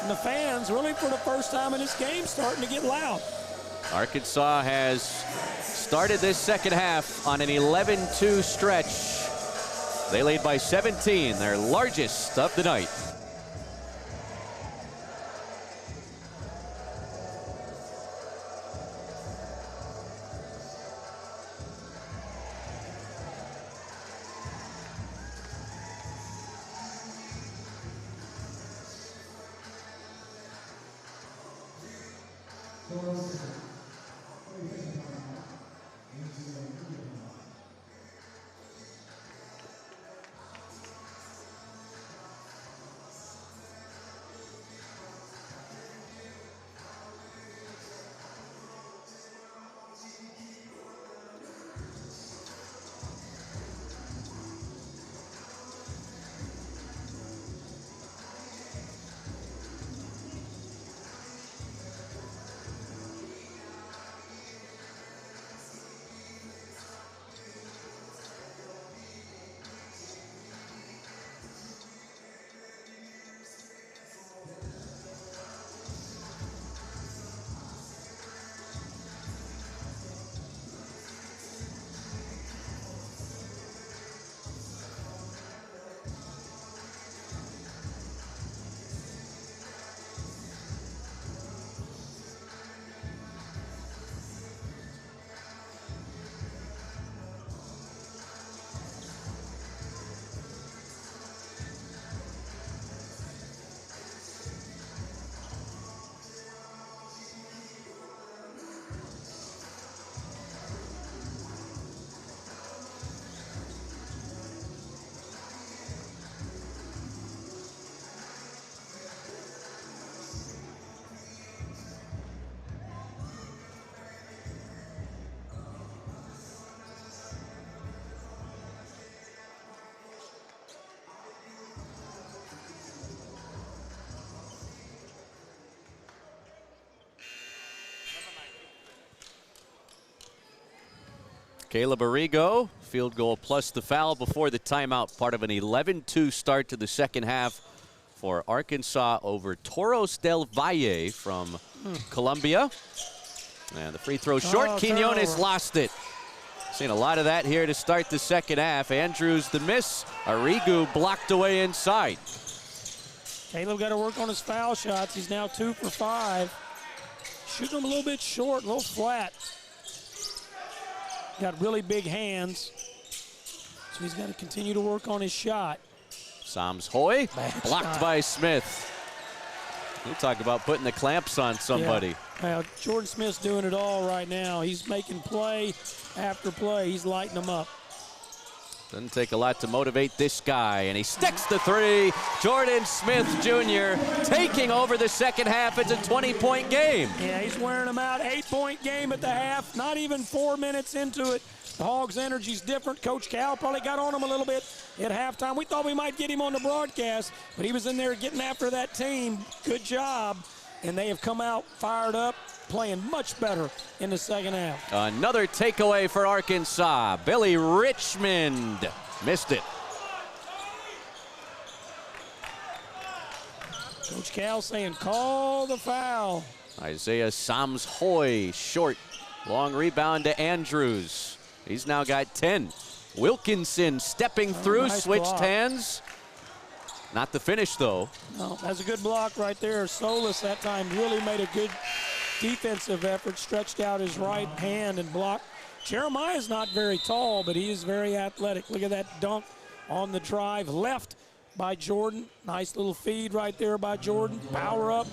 Speaker 2: And the fans, really for the first time in this game, starting to get loud.
Speaker 1: Arkansas has started this second half on an 11-2 stretch. They lead by 17, their largest of the night. Caleb Arrigo, field goal plus the foul before the timeout, part of an 11-2 start to the second half for Arkansas over Toros del Valle from Colombia. And the free throw short, Quinones lost it. Seen a lot of that here to start the second half. Andrews the miss, Arrigo blocked away inside.
Speaker 2: Caleb got to work on his foul shots. He's now 2 for 5. Shooting them a little bit short, a little flat. Got really big hands, so he's got to continue to work on his shot.
Speaker 1: Sams Hoy, blocked by Smith. You talk about putting the clamps on somebody.
Speaker 2: Yeah. Well, Jordan Smith's doing it all right now. He's making play after play. He's lighting them up.
Speaker 1: Doesn't take a lot to motivate this guy, and he sticks the three. Jordan Smith Jr. taking over the second half. It's a 20-point game.
Speaker 2: Yeah, he's wearing them out. 8-point game at the half. Not even 4 minutes into it. The Hogs' energy's different. Coach Cal probably got on him a little bit at halftime. We thought we might get him on the broadcast, but he was in there getting after that team. Good job. And they have come out fired up, playing much better in the second half.
Speaker 1: Another takeaway for Arkansas. Billy Richmond missed it.
Speaker 2: Coach Cal saying, call the foul.
Speaker 1: Isaiah Sams Hoy short. Long rebound to Andrews. He's now got 10. Wilkinson stepping through,
Speaker 2: nice
Speaker 1: switched
Speaker 2: block.
Speaker 1: hands. Not the finish, though.
Speaker 2: No, that's a good block right there. Solis that time really made a good defensive effort, stretched out his right hand and blocked. Jeremiah's not very tall, but he is very athletic. Look at that dunk on the drive. Left by Jordan. Nice little feed right there by Jordan. Power up.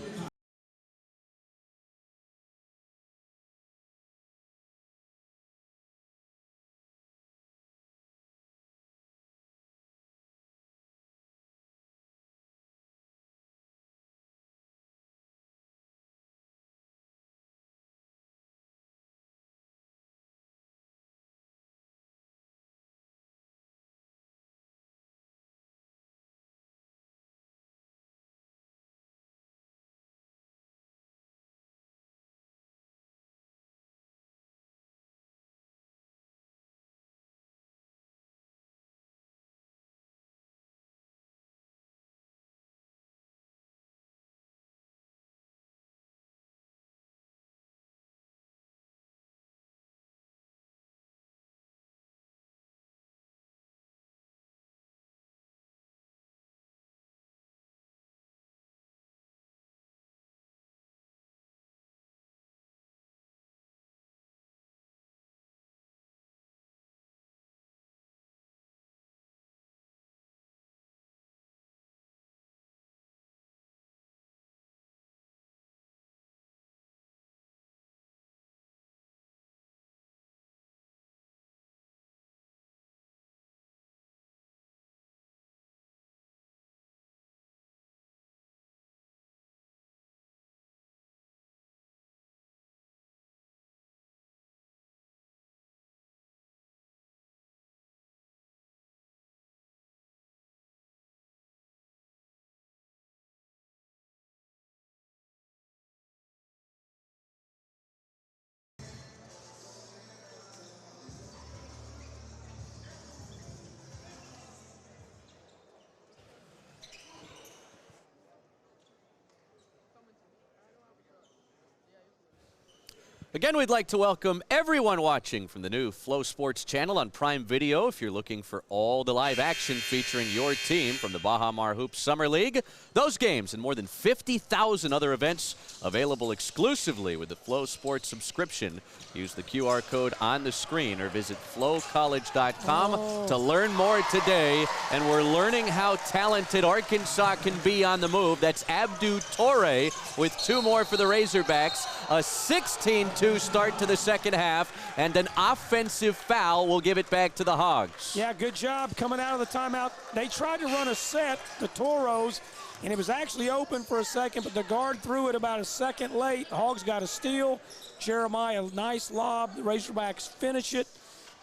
Speaker 1: Again, we'd like to welcome everyone watching from the new Flow Sports channel on Prime Video. If you're looking for all the live action featuring your team from the Baha Hoops Summer League, those games and more than 50,000 other events available exclusively with the Flow Sports subscription. Use the QR code on the screen or visit FloCollege.com to learn more today. And we're learning how talented Arkansas can be on the move. That's Abdu Torre with 2 more for the Razorbacks. A 16-2 start to the second half, and an offensive foul will give it back to the Hogs.
Speaker 2: Yeah, good job coming out of the timeout. They tried to run a set, the Toros, and it was actually open for a second, but the guard threw it about a second late. The Hogs got a steal. Jeremiah, nice lob. The Razorbacks finish it,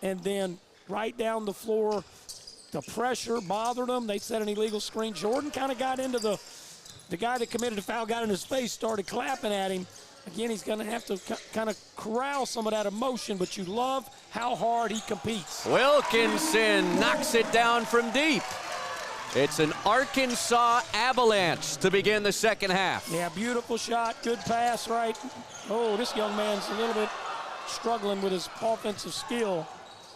Speaker 2: and then right down the floor, the pressure bothered them. They set an illegal screen. Jordan kind of got into the guy that committed the foul, got in his face, started clapping at him. Again, he's going to have to kind of corral some of that emotion, but you love how hard he competes.
Speaker 1: Wilkinson knocks it down from deep. It's an Arkansas avalanche to begin the second half.
Speaker 2: Yeah, beautiful shot, good pass, right? Oh, this young man's a little bit struggling with his offensive skill.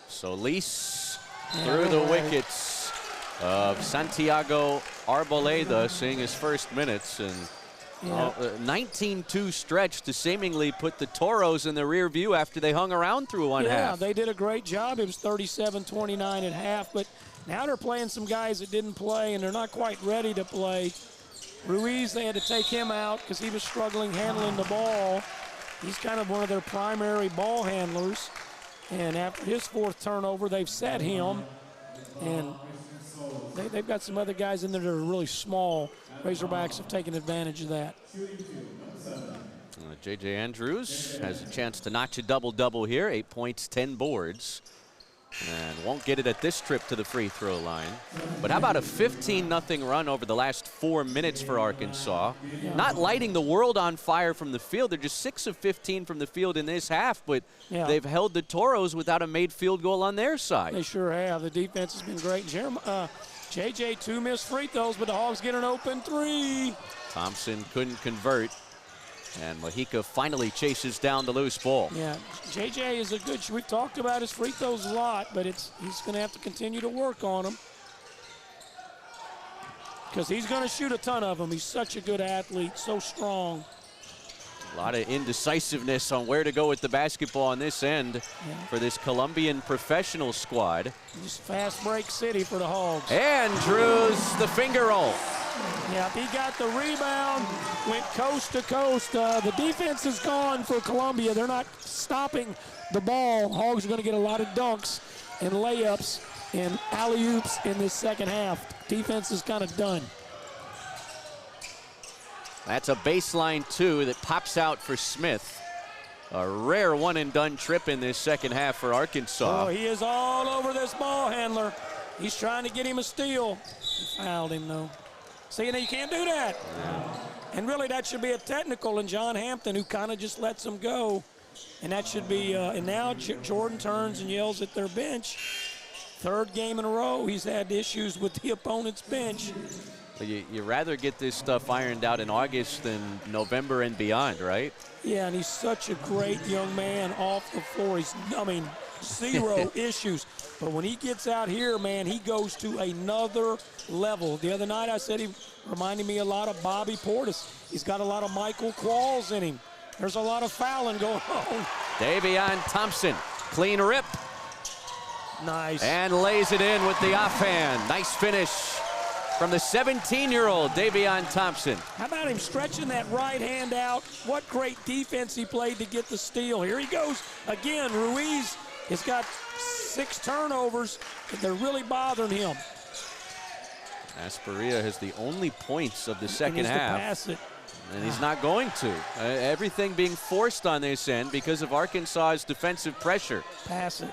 Speaker 1: Solis through the wickets of Santiago Arboleda, seeing his first minutes, and 19-2 stretch to seemingly put the Toros in the rear view after they hung around through one half.
Speaker 2: Yeah, they did a great job. It was 37-29 at half, but now they're playing some guys that didn't play, and they're not quite ready to play. Ruiz, they had to take him out because he was struggling handling the ball. He's kind of one of their primary ball handlers. And after his fourth turnover, they've set him. And they've got some other guys in there that are really small. Razorbacks have taken advantage of that.
Speaker 1: J.J. Andrews has a chance to notch a double-double here. 8 points, 10 boards. And won't get it at this trip to the free throw line. But how about a 15-0 run over the last 4 minutes for Arkansas? Not lighting the world on fire from the field. They're just 6 of 15 from the field in this half, but they've held the Toros without a made field goal on their side.
Speaker 2: They sure have. The defense has been great. J.J. 2 missed free throws, but the Hogs get an open 3.
Speaker 1: Thompson couldn't convert. And Mojica finally chases down the loose ball.
Speaker 2: Yeah, J.J. is a good, we've talked about his free throws a lot, but he's going to have to continue to work on them. Because he's going to shoot a ton of them. He's such a good athlete, so strong.
Speaker 1: A lot of indecisiveness on where to go with the basketball on this end for this Colombian professional squad.
Speaker 2: Just fast break city for the Hogs.
Speaker 1: Andrews, the finger roll.
Speaker 2: Yeah, he got the rebound, went coast to coast. The defense is gone for Columbia. They're not stopping the ball. Hogs are going to get a lot of dunks and layups and alley-oops in this second half. Defense is kind of done.
Speaker 1: That's a baseline 2 that pops out for Smith. A rare one-and-done trip in this second half for Arkansas.
Speaker 2: Oh, he is all over this ball handler. He's trying to get him a steal. He fouled him, though. See, you can't do that. And really, that should be a technical, and John Hampton, who kind of just lets him go. And that should be, and now Jordan turns and yells at their bench. Third game in a row, he's had issues with the opponent's bench.
Speaker 1: You rather get this stuff ironed out in August than November and beyond, right?
Speaker 2: Yeah, and he's such a great young man off the floor. Zero issues. But when he gets out here, man, he goes to another level. The other night I said he reminded me a lot of Bobby Portis. He's got a lot of Michael Qualls in him. There's a lot of fouling going on.
Speaker 1: Davion Thompson, clean rip.
Speaker 2: Nice.
Speaker 1: And lays it in with the offhand. Nice finish from the 17-year-old Davion Thompson.
Speaker 2: How about him stretching that right hand out? What great defense he played to get the steal. Here he goes again. Ruiz has got 6 turnovers, but they're really bothering him.
Speaker 1: Asperia has the only points of the second half.
Speaker 2: To pass it.
Speaker 1: And he's not going to. Everything being forced on this end because of Arkansas's defensive pressure.
Speaker 2: Pass it.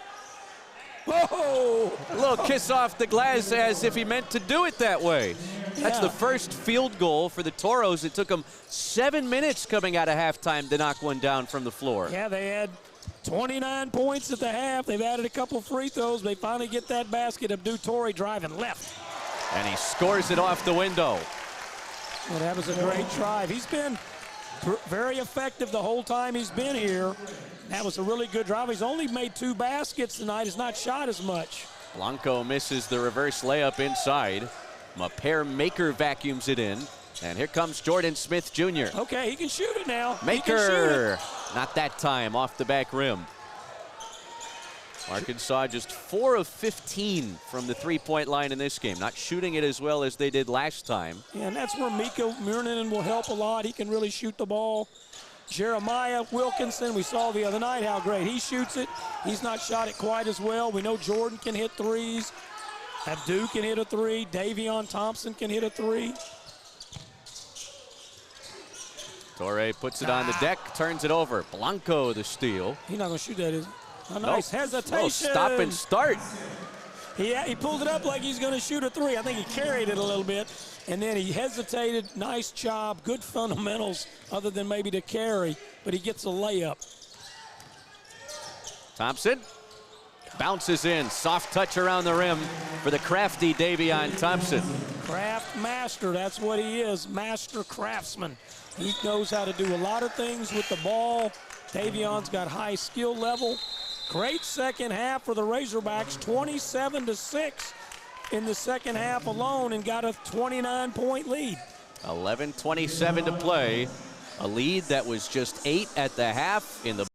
Speaker 2: Whoa!
Speaker 1: A little kiss off the glass as if he meant to do it that way. That's the first field goal for the Toros. It took them 7 minutes coming out of halftime to knock one down from the floor.
Speaker 2: Yeah, they had 29 points at the half. They've added a couple free throws. They finally get that basket. Abdu Torre driving left.
Speaker 1: And he scores it off the window.
Speaker 2: Well, that was a great drive. He's been very effective the whole time he's been here. That was a really good drive. He's only made 2 baskets tonight. He's not shot as much.
Speaker 1: Blanco misses the reverse layup inside. Maper Maker vacuums it in. And here comes Jordan Smith Jr.
Speaker 2: Okay, he can shoot it now.
Speaker 1: Maker, not that time, off the back rim. Arkansas just 4 of 15 from the three-point line in this game. Not shooting it as well as they did last time.
Speaker 2: Yeah, and that's where Mika Murnanen will help a lot. He can really shoot the ball. Jeremiah Wilkinson, we saw the other night how great he shoots it. He's not shot it quite as well. We know Jordan can hit threes. Abdu can hit a 3. Davion Thompson can hit a 3.
Speaker 1: Torre puts it on the deck, turns it over. Blanco the steal.
Speaker 2: He's not going to shoot that, is he? A nice hesitation.
Speaker 1: Stop and start.
Speaker 2: He pulled it up like he's going to shoot a three. I think he carried it a little bit, and then he hesitated. Nice job, good fundamentals, other than maybe to carry, but he gets a layup.
Speaker 1: Thompson bounces in, soft touch around the rim for the crafty Davion Thompson.
Speaker 2: Craft master, that's what he is, master craftsman. He knows how to do a lot of things with the ball. Davion's got high skill level. Great second half for the Razorbacks, 27-6 in the second half alone, and got a 29-point lead.
Speaker 1: 11:27 to play. A lead that was just 8 at the half in the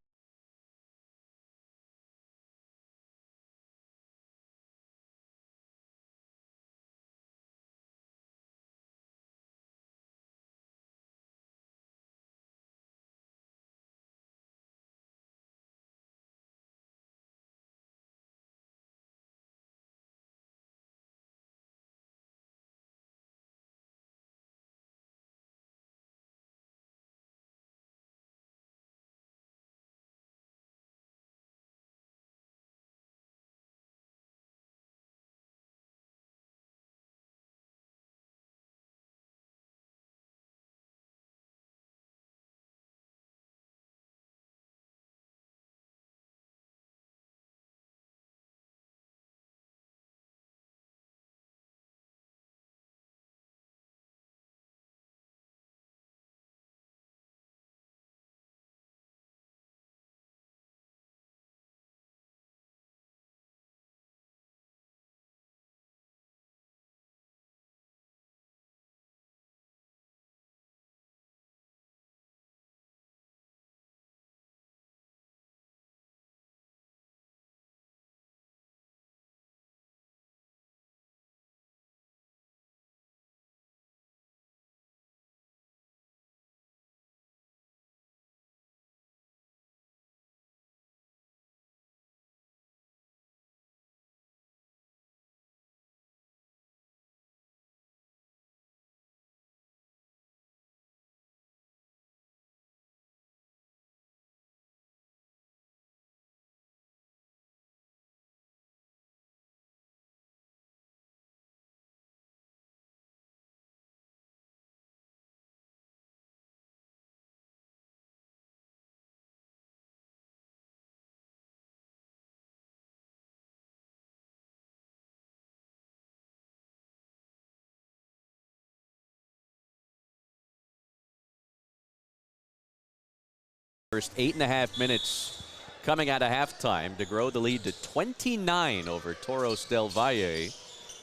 Speaker 1: first 8.5 minutes coming out of halftime to grow the lead to 29 over Toros del Valle.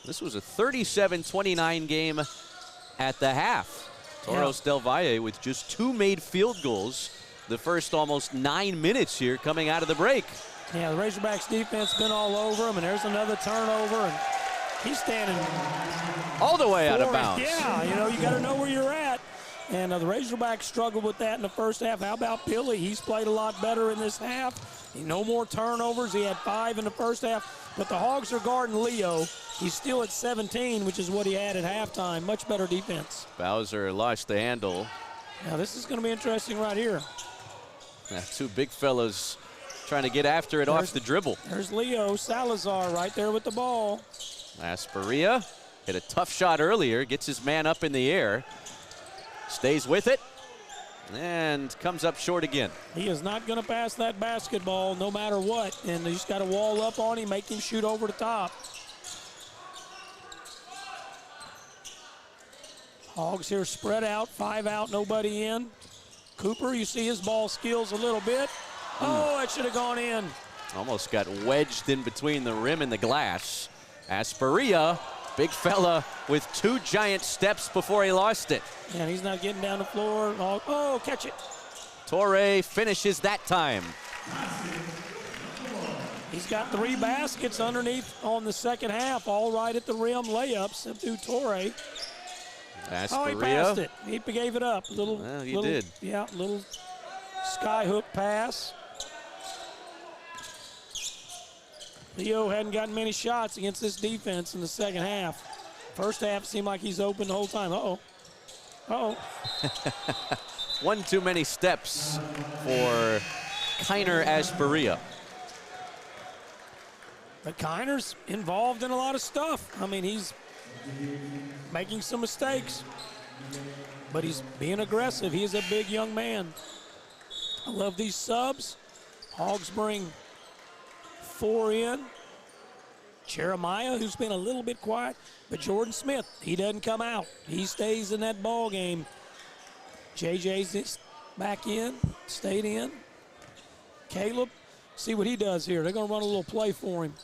Speaker 1: This was a 37-29 game at the half. Toros del Valle with just 2 made field goals the first almost 9 minutes here coming out of the break.
Speaker 2: Yeah, the Razorbacks defense been all over him, and there's another turnover, and he's standing
Speaker 1: all the way out of bounds.
Speaker 2: Yeah, you know, you got to know where you're at. And the Razorbacks struggled with that in the first half. How about Billy? He's played a lot better in this half. No more turnovers. He had 5 in the first half. But the Hogs are guarding Leo. He's still at 17, which is what he had at halftime. Much better defense.
Speaker 1: Bowser lost the handle.
Speaker 2: Now this is going to be interesting right here.
Speaker 1: 2 big fellas trying to get after it off the dribble.
Speaker 2: There's Leo Salazar right there with the ball.
Speaker 1: Asperia hit a tough shot earlier. Gets his man up in the air. Stays with it and comes up short again.
Speaker 2: He is not going to pass that basketball no matter what, and he's got to wall up on him, make him shoot over the top. Hogs here spread out, 5 out, nobody in. Cooper, you see his ball skills a little bit. Oh, that should have gone in.
Speaker 1: Almost got wedged in between the rim and the glass. Asperia, big fella with 2 giant steps before he lost it.
Speaker 2: And he's not getting down the floor. Oh, catch it.
Speaker 1: Torre finishes that time.
Speaker 2: He's got 3 baskets underneath on the second half, all right at the rim layups through Torre.
Speaker 1: Asperia.
Speaker 2: Oh, he passed it. He gave it up.
Speaker 1: Well, he did.
Speaker 2: Yeah, little sky hook pass. Leo hadn't gotten many shots against this defense in the second half. First half seemed like he's open the whole time. Uh-oh.
Speaker 1: One too many steps for Kiner Asperia.
Speaker 2: But Kiner's involved in a lot of stuff. I mean, he's making some mistakes, but he's being aggressive. He is a big young man. I love these subs. Hogs bring 4 in. Jeremiah, who's been a little bit quiet, but Jordan Smith, he doesn't come out. He stays in that ball game. JJ's back in, stayed in. Caleb, see what he does here. They're going to run a little play for him.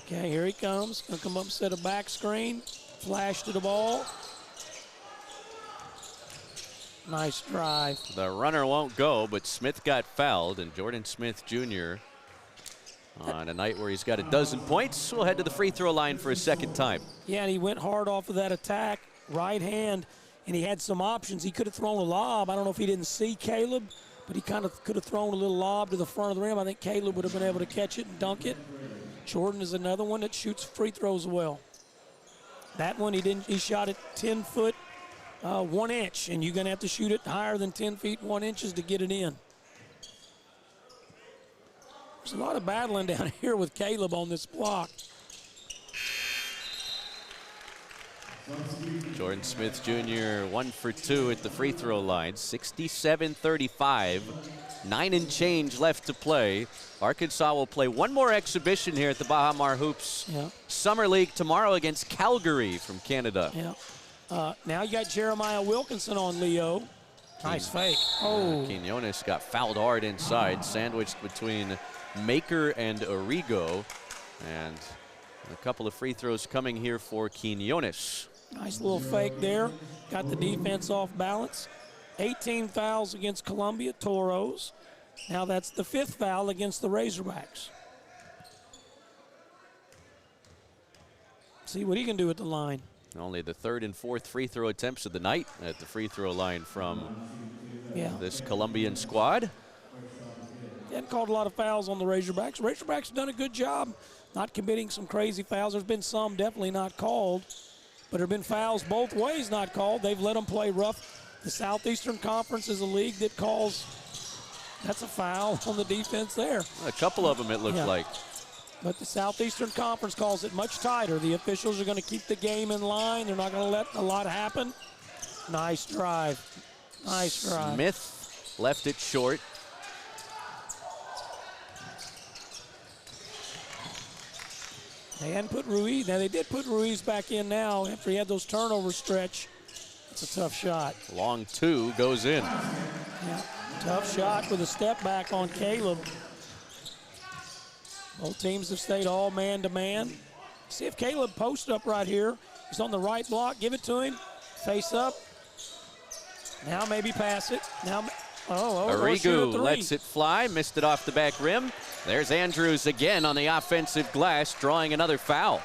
Speaker 2: Okay, here he comes. Going to come up and set a back screen. Flash to the ball. Nice drive.
Speaker 1: The runner won't go, but Smith got fouled, and Jordan Smith Jr. on a night where he's got a dozen points will head to the free throw line for a second time.
Speaker 2: Yeah, and he went hard off of that attack, right hand, and he had some options. He could have thrown a lob. I don't know if he didn't see Caleb, but he kind of could have thrown a little lob to the front of the rim. I think Caleb would have been able to catch it and dunk it. Jordan is another one that shoots free throws well. That one he didn't. He shot it 10 foot, 1 inch, and you're going to have to shoot it higher than 10 feet, 1 inches to get it in. There's a lot of battling down here with Caleb on this block.
Speaker 1: Jordan Smith Jr. 1 for 2 at the free throw line. 67-35. 9 and change left to play. Arkansas will play one more exhibition here at the Baha Mar Hoops Summer League tomorrow against Calgary from Canada.
Speaker 2: Yeah. Now you got Jeremiah Wilkinson on Leo. Nice fake. Oh.
Speaker 1: Quinones got fouled hard inside, sandwiched between Maker and Arrigo. And a couple of free throws coming here for Quinones.
Speaker 2: Nice little fake there. Got the defense off balance. 18 fouls against Columbia Toros. Now that's the 5th foul against the Razorbacks. See what he can do at the line.
Speaker 1: Only the 3rd and 4th free throw attempts of the night at the free throw line from this Colombian squad.
Speaker 2: They hadn't called a lot of fouls on the Razorbacks. Razorbacks have done a good job not committing some crazy fouls. There's been some definitely not called, but there have been fouls both ways not called. They've let them play rough. The Southeastern Conference is a league that calls, that's a foul on the defense there.
Speaker 1: A couple of them it looked like.
Speaker 2: But the Southeastern Conference calls it much tighter. The officials are going to keep the game in line. They're not going to let a lot happen. Nice drive. Nice drive.
Speaker 1: Smith left it short.
Speaker 2: They hadn't put Ruiz. Now, they did put Ruiz back in now after he had those turnover stretch. It's a tough shot.
Speaker 1: Long 2 goes in.
Speaker 2: Yeah, tough shot with a step back on Caleb. Both teams have stayed all man-to-man. See if Caleb posts up right here. He's on the right block. Give it to him. Face up. Now maybe pass it. Now,
Speaker 1: Arrigo lets it fly. Missed it off the back rim. There's Andrews again on the offensive glass, drawing another foul.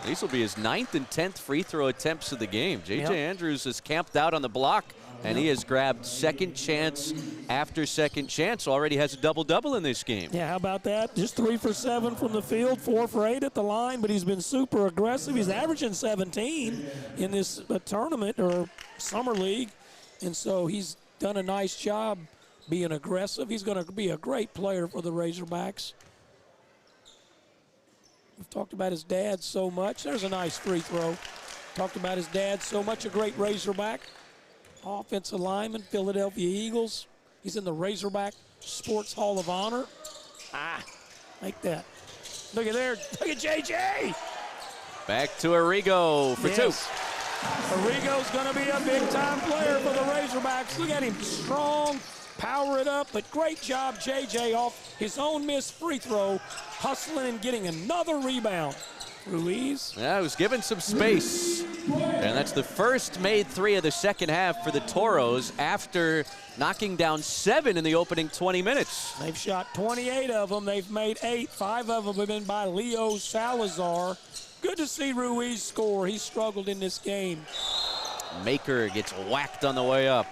Speaker 1: These will be his 9th and 10th free throw attempts of the game. J.J. Andrews is camped out on the block, and he has grabbed second chance after second chance. Already has a double-double in this game.
Speaker 2: Yeah, how about that? Just 3 for 7 from the field, 4 for 8 at the line, but he's been super aggressive. He's averaging 17 in this tournament or summer league, and so he's done a nice job being aggressive. He's going to be a great player for the Razorbacks. We've talked about his dad so much. There's a nice free throw. Talked about his dad so much, a great Razorback. Offensive lineman, Philadelphia Eagles. He's in the Razorback Sports Hall of Honor. Like that. Look at there. Look at JJ.
Speaker 1: Back to Arrigo for 2.
Speaker 2: Arrigo's going to be a big-time player for the Razorbacks. Look at him, strong, power it up, but great job, JJ, off his own missed free throw, hustling and getting another rebound. Ruiz.
Speaker 1: Yeah, he was given some space. And that's the first made 3 of the second half for the Toros after knocking down 7 in the opening 20 minutes.
Speaker 2: They've shot 28 of them. They've made 8. 5 of them have been by Leo Salazar. Good to see Ruiz score. He struggled in this game.
Speaker 1: Maker gets whacked on the way up.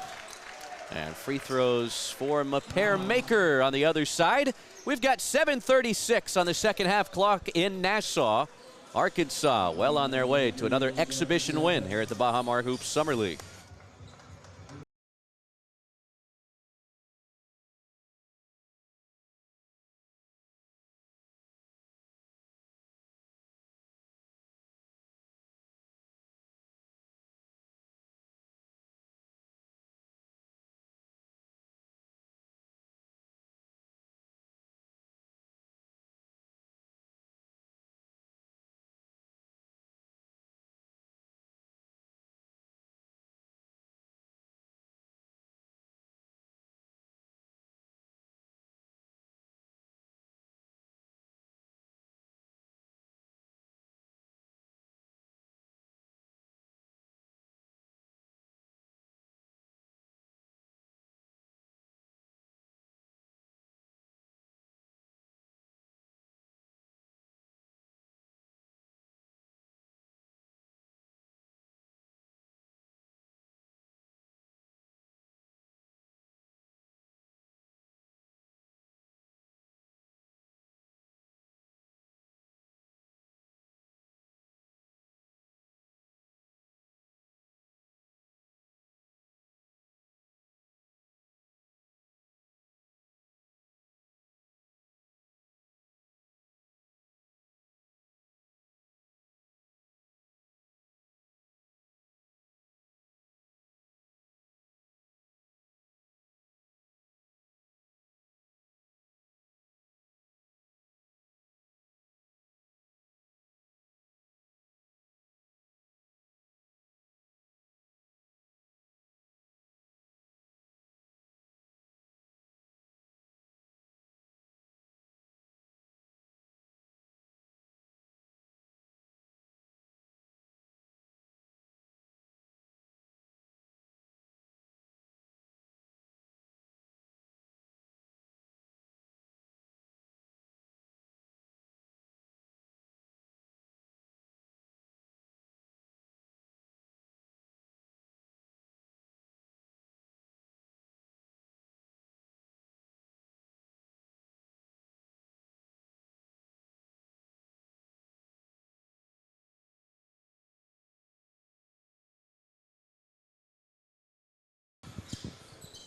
Speaker 1: And free throws for Maper Maker on the other side. We've got 7:36 on the second half clock in Nassau. Arkansas well on their way to another exhibition win here at the Baha Mar Hoops Summer League.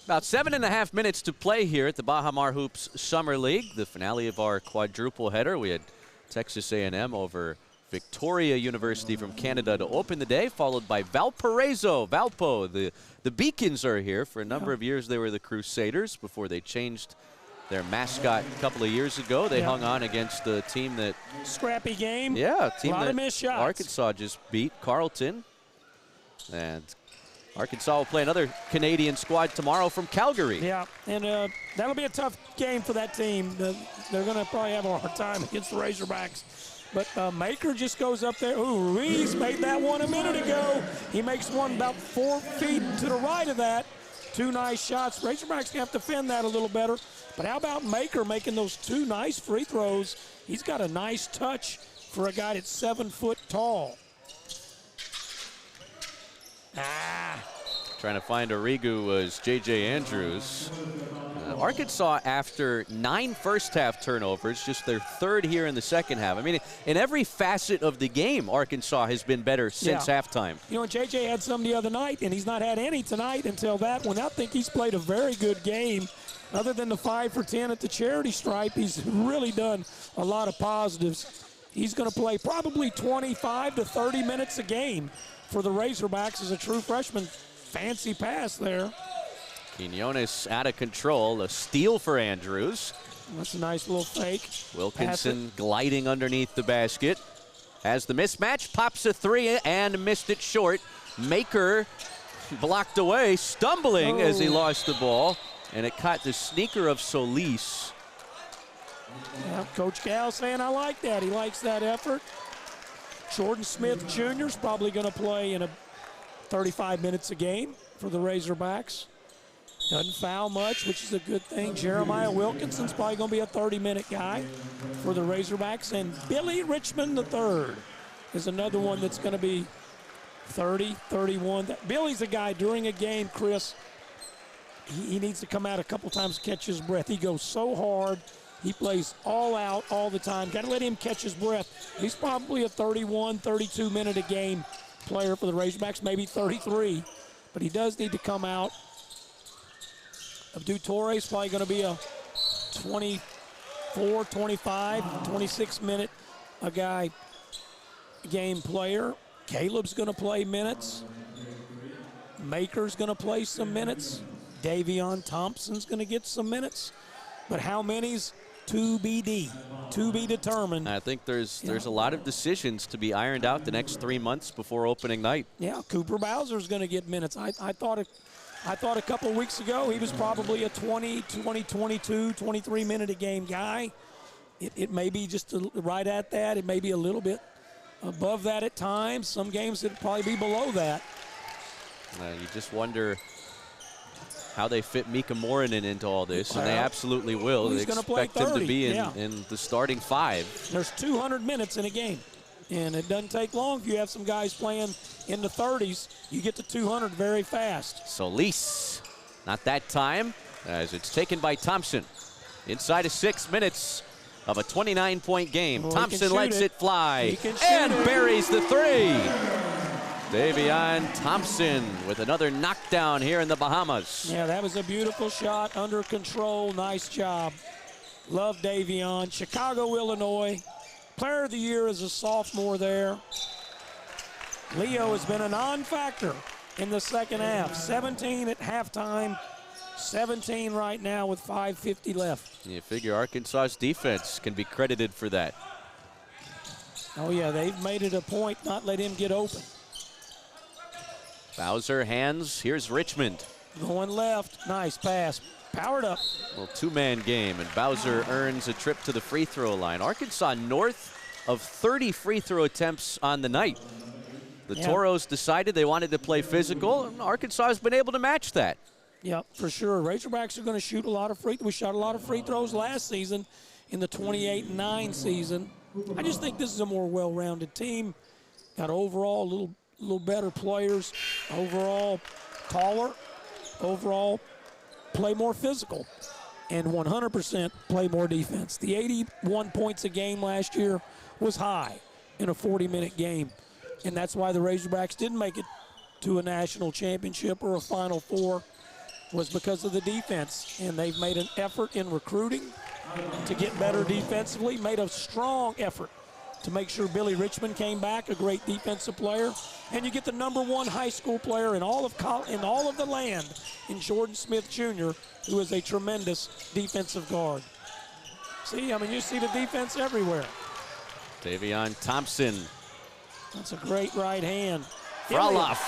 Speaker 1: About 7.5 minutes to play here at the Baha Mar Hoops Summer League, the finale of our quadruple header. We had Texas A&M over Victoria University from Canada to open the day, followed by Valparaiso, Valpo. The Beacons are here. For a number of years, they were the Crusaders before they changed their mascot a couple of years ago. They hung on against the team that...
Speaker 2: Scrappy game.
Speaker 1: Yeah, team
Speaker 2: a lot
Speaker 1: that
Speaker 2: of missed shots.
Speaker 1: Arkansas just beat, Carleton. And Arkansas will play another Canadian squad tomorrow from Calgary.
Speaker 2: Yeah, and that'll be a tough game for that team. They're going to probably have a hard time against the Razorbacks. But Maker just goes up there. Ooh, Ruiz made that one a minute ago. He makes one about 4 feet to the right of that. 2 nice shots. Razorbacks have to defend that a little better. But how about Maker making those 2 nice free throws? He's got a nice touch for a guy that's 7 foot tall.
Speaker 1: Trying to find Origu was J.J. Andrews. Arkansas, after 9 first-half turnovers, just their 3rd here in the second half. I mean, in every facet of the game, Arkansas has been better since halftime.
Speaker 2: You know, J.J. had some the other night, and he's not had any tonight until that one. I think he's played a very good game. Other than the 5 for 10 at the charity stripe, he's really done a lot of positives. He's going to play probably 25 to 30 minutes a game for the Razorbacks as a true freshman. Fancy pass there.
Speaker 1: Quinones out of control. A steal for Andrews.
Speaker 2: That's a nice little fake.
Speaker 1: Wilkinson gliding underneath the basket. Has the mismatch, pops a 3 and missed it short. Maker blocked away, stumbling as he lost the ball. And it caught the sneaker of Solis.
Speaker 2: Yeah, Coach Cal saying, I like that. He likes that effort. Jordan Smith Jr. is probably going to play in 35 minutes a game for the Razorbacks. Doesn't foul much, which is a good thing. Jeremiah Wilkinson's probably going to be a 30-minute guy for the Razorbacks. And Billy Richmond III is another one that's going to be 30, 31. Billy's a guy during a game, Chris, he needs to come out a couple times to catch his breath. He goes so hard. He plays all out all the time. Got to let him catch his breath. He's probably a 31, 32-minute a game player for the Razorbacks, maybe 33. But he does need to come out. Abdu Torres probably going to be a 24, 25, 26-minute a guy game player. Caleb's going to play minutes. Maker's going to play some minutes. Davion Thompson's going to get some minutes. But how many's to be determined.
Speaker 1: I think there's a lot of decisions to be ironed out the next 3 months before opening night.
Speaker 2: Yeah, Cooper Bowser's going to get minutes. I thought a couple of weeks ago he was probably a 20, 22, 23-minute a game guy. It may be just right at that. It may be a little bit above that at times. Some games it'll probably be below that.
Speaker 1: You just wonder how they fit Mika Morinen into all this, and they absolutely will. They expect him to be in the starting 5.
Speaker 2: There's 200 minutes in a game, and it doesn't take long. If you have some guys playing in the 30s, you get to 200 very fast.
Speaker 1: Solis, not that time, as it's taken by Thompson. Inside of 6 minutes of a 29-point game.
Speaker 2: Well,
Speaker 1: Thompson lets it fly and buries the 3. Davion Thompson with another knockdown here in the Bahamas.
Speaker 2: Yeah, that was a beautiful shot, under control, nice job. Love Davion. Chicago, Illinois. Player of the Year as a sophomore there. Leo has been a non-factor in the second half. 17 at halftime, 17 right now with 5:50 left.
Speaker 1: You figure Arkansas's defense can be credited for that.
Speaker 2: Oh yeah, they've made it a point not let him get open.
Speaker 1: Bowser hands, here's Richmond.
Speaker 2: Going left, nice pass, powered up.
Speaker 1: A little 2-man game, and Bowser earns a trip to the free throw line. Arkansas north of 30 free throw attempts on the night. The Toros decided they wanted to play physical, and Arkansas has been able to match that.
Speaker 2: Yeah, for sure. Razorbacks are going to shoot a lot of free throws. We shot a lot of free throws last season in the 28-9 season. I just think this is a more well-rounded team. Got overall a little better players, overall taller, overall play more physical, and 100% play more defense. The 81 points a game last year was high in a 40-minute game, and that's why the Razorbacks didn't make it to a national championship or a Final Four. was because of the defense. And they've made an effort in recruiting to get better defensively, made a strong effort to make sure Billy Richmond came back, a great defensive player. And you get the #1 high school player in all of the land in Jordan Smith Jr., who is a tremendous defensive guard. See, I mean, you see the defense everywhere.
Speaker 1: Davion Thompson.
Speaker 2: That's a great right hand.
Speaker 1: Frolov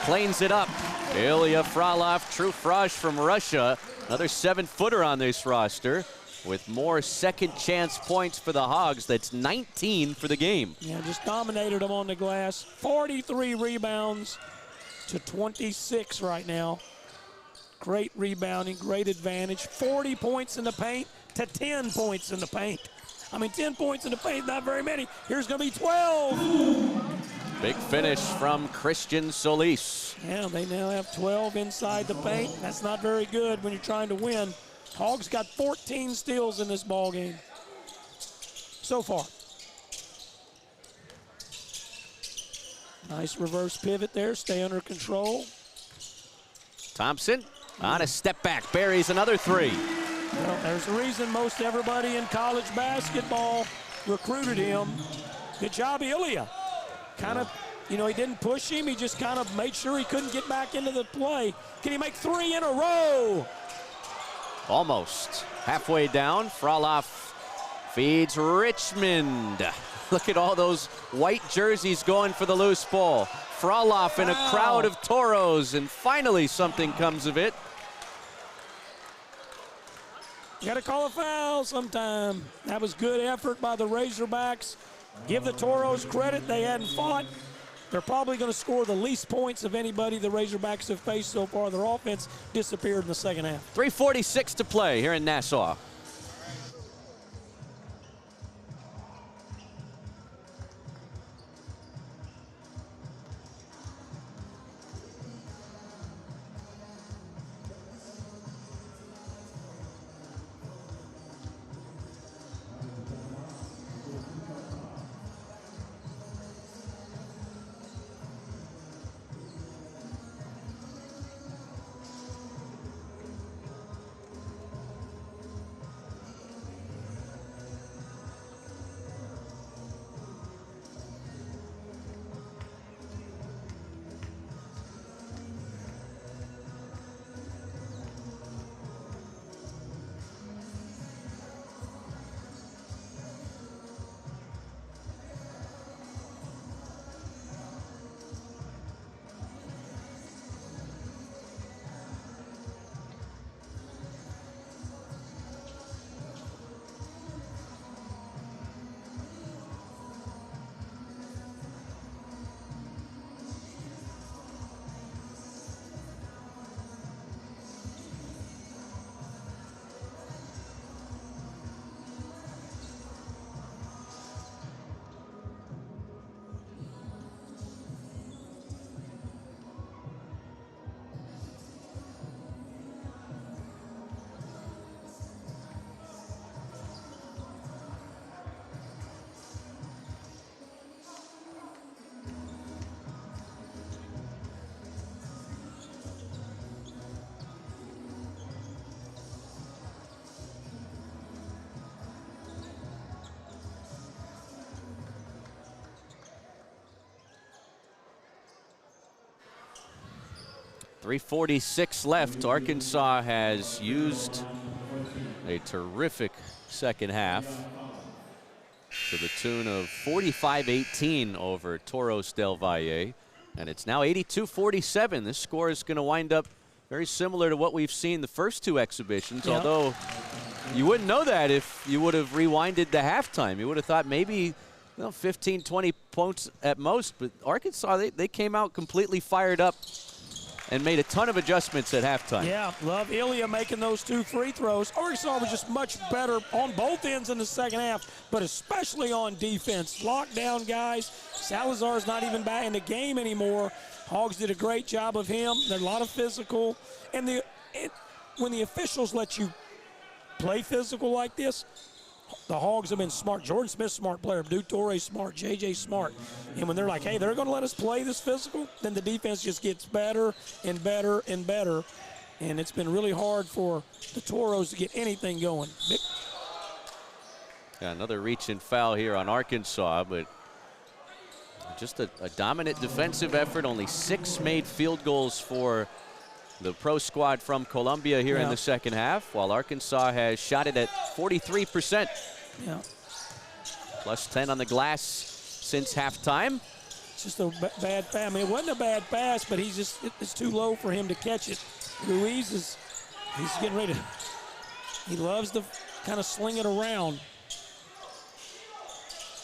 Speaker 1: planes it up. Ilya Frolov, true frosh from Russia. Another 7-footer on this roster with more second chance points for the Hogs. That's 19 for the game.
Speaker 2: Yeah, just dominated them on the glass. 43 rebounds to 26 right now. Great rebounding, great advantage. 40 points in the paint to 10 points in the paint. I mean, 10 points in the paint, not very many. Here's going to be 12.
Speaker 1: Big finish from Christian Solis.
Speaker 2: Yeah, they now have 12 inside the paint. That's not very good when you're trying to win. Hogs got 14 steals in this ball game so far. Nice reverse pivot there, stay under control.
Speaker 1: Thompson on a step back, buries another 3.
Speaker 2: Well, there's a reason most everybody in college basketball recruited him. Good job, Ilya. Kind of, you know, he didn't push him. He just kind of made sure he couldn't get back into the play. Can he make 3 in a row?
Speaker 1: Almost halfway down. Frolov feeds Richmond. Look at all those white jerseys going for the loose ball. Frolov in a crowd of Toros, and finally something comes of it.
Speaker 2: You got to call a foul sometime. That was good effort by the Razorbacks. Give the Toros credit. They hadn't fought. They're probably going to score the least points of anybody the Razorbacks have faced so far. Their offense disappeared in the second half.
Speaker 1: 3:46 to play here in Nassau. .346 left. Arkansas has used a terrific second half to the tune of 45-18 over Toros del Valle. And it's now 82-47. This score is going to wind up very similar to what we've seen the first 2 exhibitions, although you wouldn't know that if you would have rewinded the halftime. You would have thought maybe 15, 20 points at most, but Arkansas, they came out completely fired up and made a ton of adjustments at halftime.
Speaker 2: Yeah, love Ilya making those 2 free throws. Arkansas was just much better on both ends in the second half, but especially on defense. Lockdown guys. Salazar's not even back in the game anymore. Hogs did a great job of him. There's a lot of physical. And when the officials let you play physical like this, the Hogs have been smart. Jordan Smith's smart player. Duke Torres smart. JJ smart. And when they're like, hey, they're going to let us play this physical, then the defense just gets better and better and better. and it's been really hard for the Toros to get anything going.
Speaker 1: Yeah, another reach and foul here on Arkansas, but just a dominant defensive effort. Only 6 made field goals for the pro squad from Columbia here in the second half, while Arkansas has shot it at 43%.
Speaker 2: Yeah.
Speaker 1: Plus 10 on the glass since halftime.
Speaker 2: It's just a bad pass. I mean, it wasn't a bad pass, but it's too low for him to catch it. Ruiz he's getting ready to, he loves to kind of sling it around.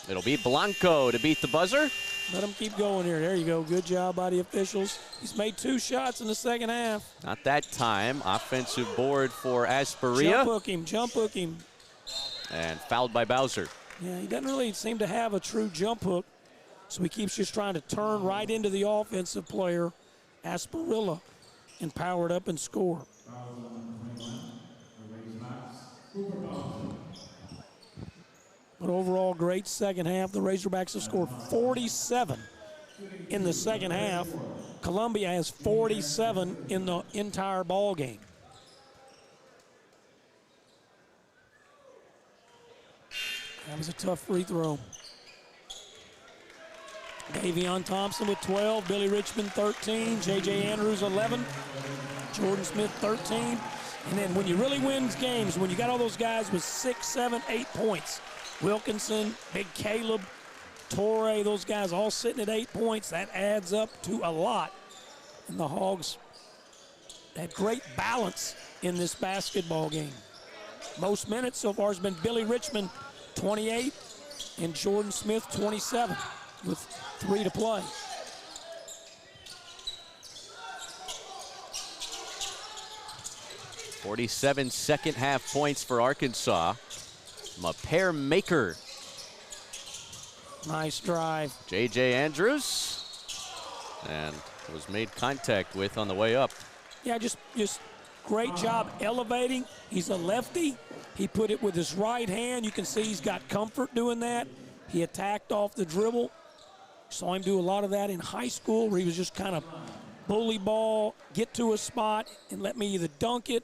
Speaker 1: It'll be Blanco to beat the buzzer.
Speaker 2: Let him keep going here. There you go. Good job by the officials. He's made 2 shots in the second half.
Speaker 1: Not that time. Offensive board for Asperia.
Speaker 2: Jump hook him.
Speaker 1: And fouled by Bowser.
Speaker 2: Yeah, he doesn't really seem to have a true jump hook, so he keeps just trying to turn right into the offensive player, Asperilla, and power it up and score. But overall, great second half. The Razorbacks have scored 47 in the second half. Columbia has 47 in the entire ball game. That was a tough free throw. Davion Thompson with 12, Billy Richmond 13, J.J. Andrews 11, Jordan Smith 13. And then when you really win games, when you got all those guys with 6, 7, 8 points, Wilkinson, Big Caleb, Torre, those guys all sitting at 8 points, that adds up to a lot. And the Hogs had great balance in this basketball game. Most minutes so far has been Billy Richmond, 28, and Jordan Smith, 27, with 3 to play.
Speaker 1: .47 second half points for Arkansas. From a pair maker.
Speaker 2: Nice drive.
Speaker 1: J.J. Andrews. And was made contact with on the way up.
Speaker 2: Yeah, just great job elevating. He's a lefty. He put it with his right hand. You can see he's got comfort doing that. He attacked off the dribble. Saw him do a lot of that in high school where he was just kind of bully ball, get to a spot, and let me either dunk it,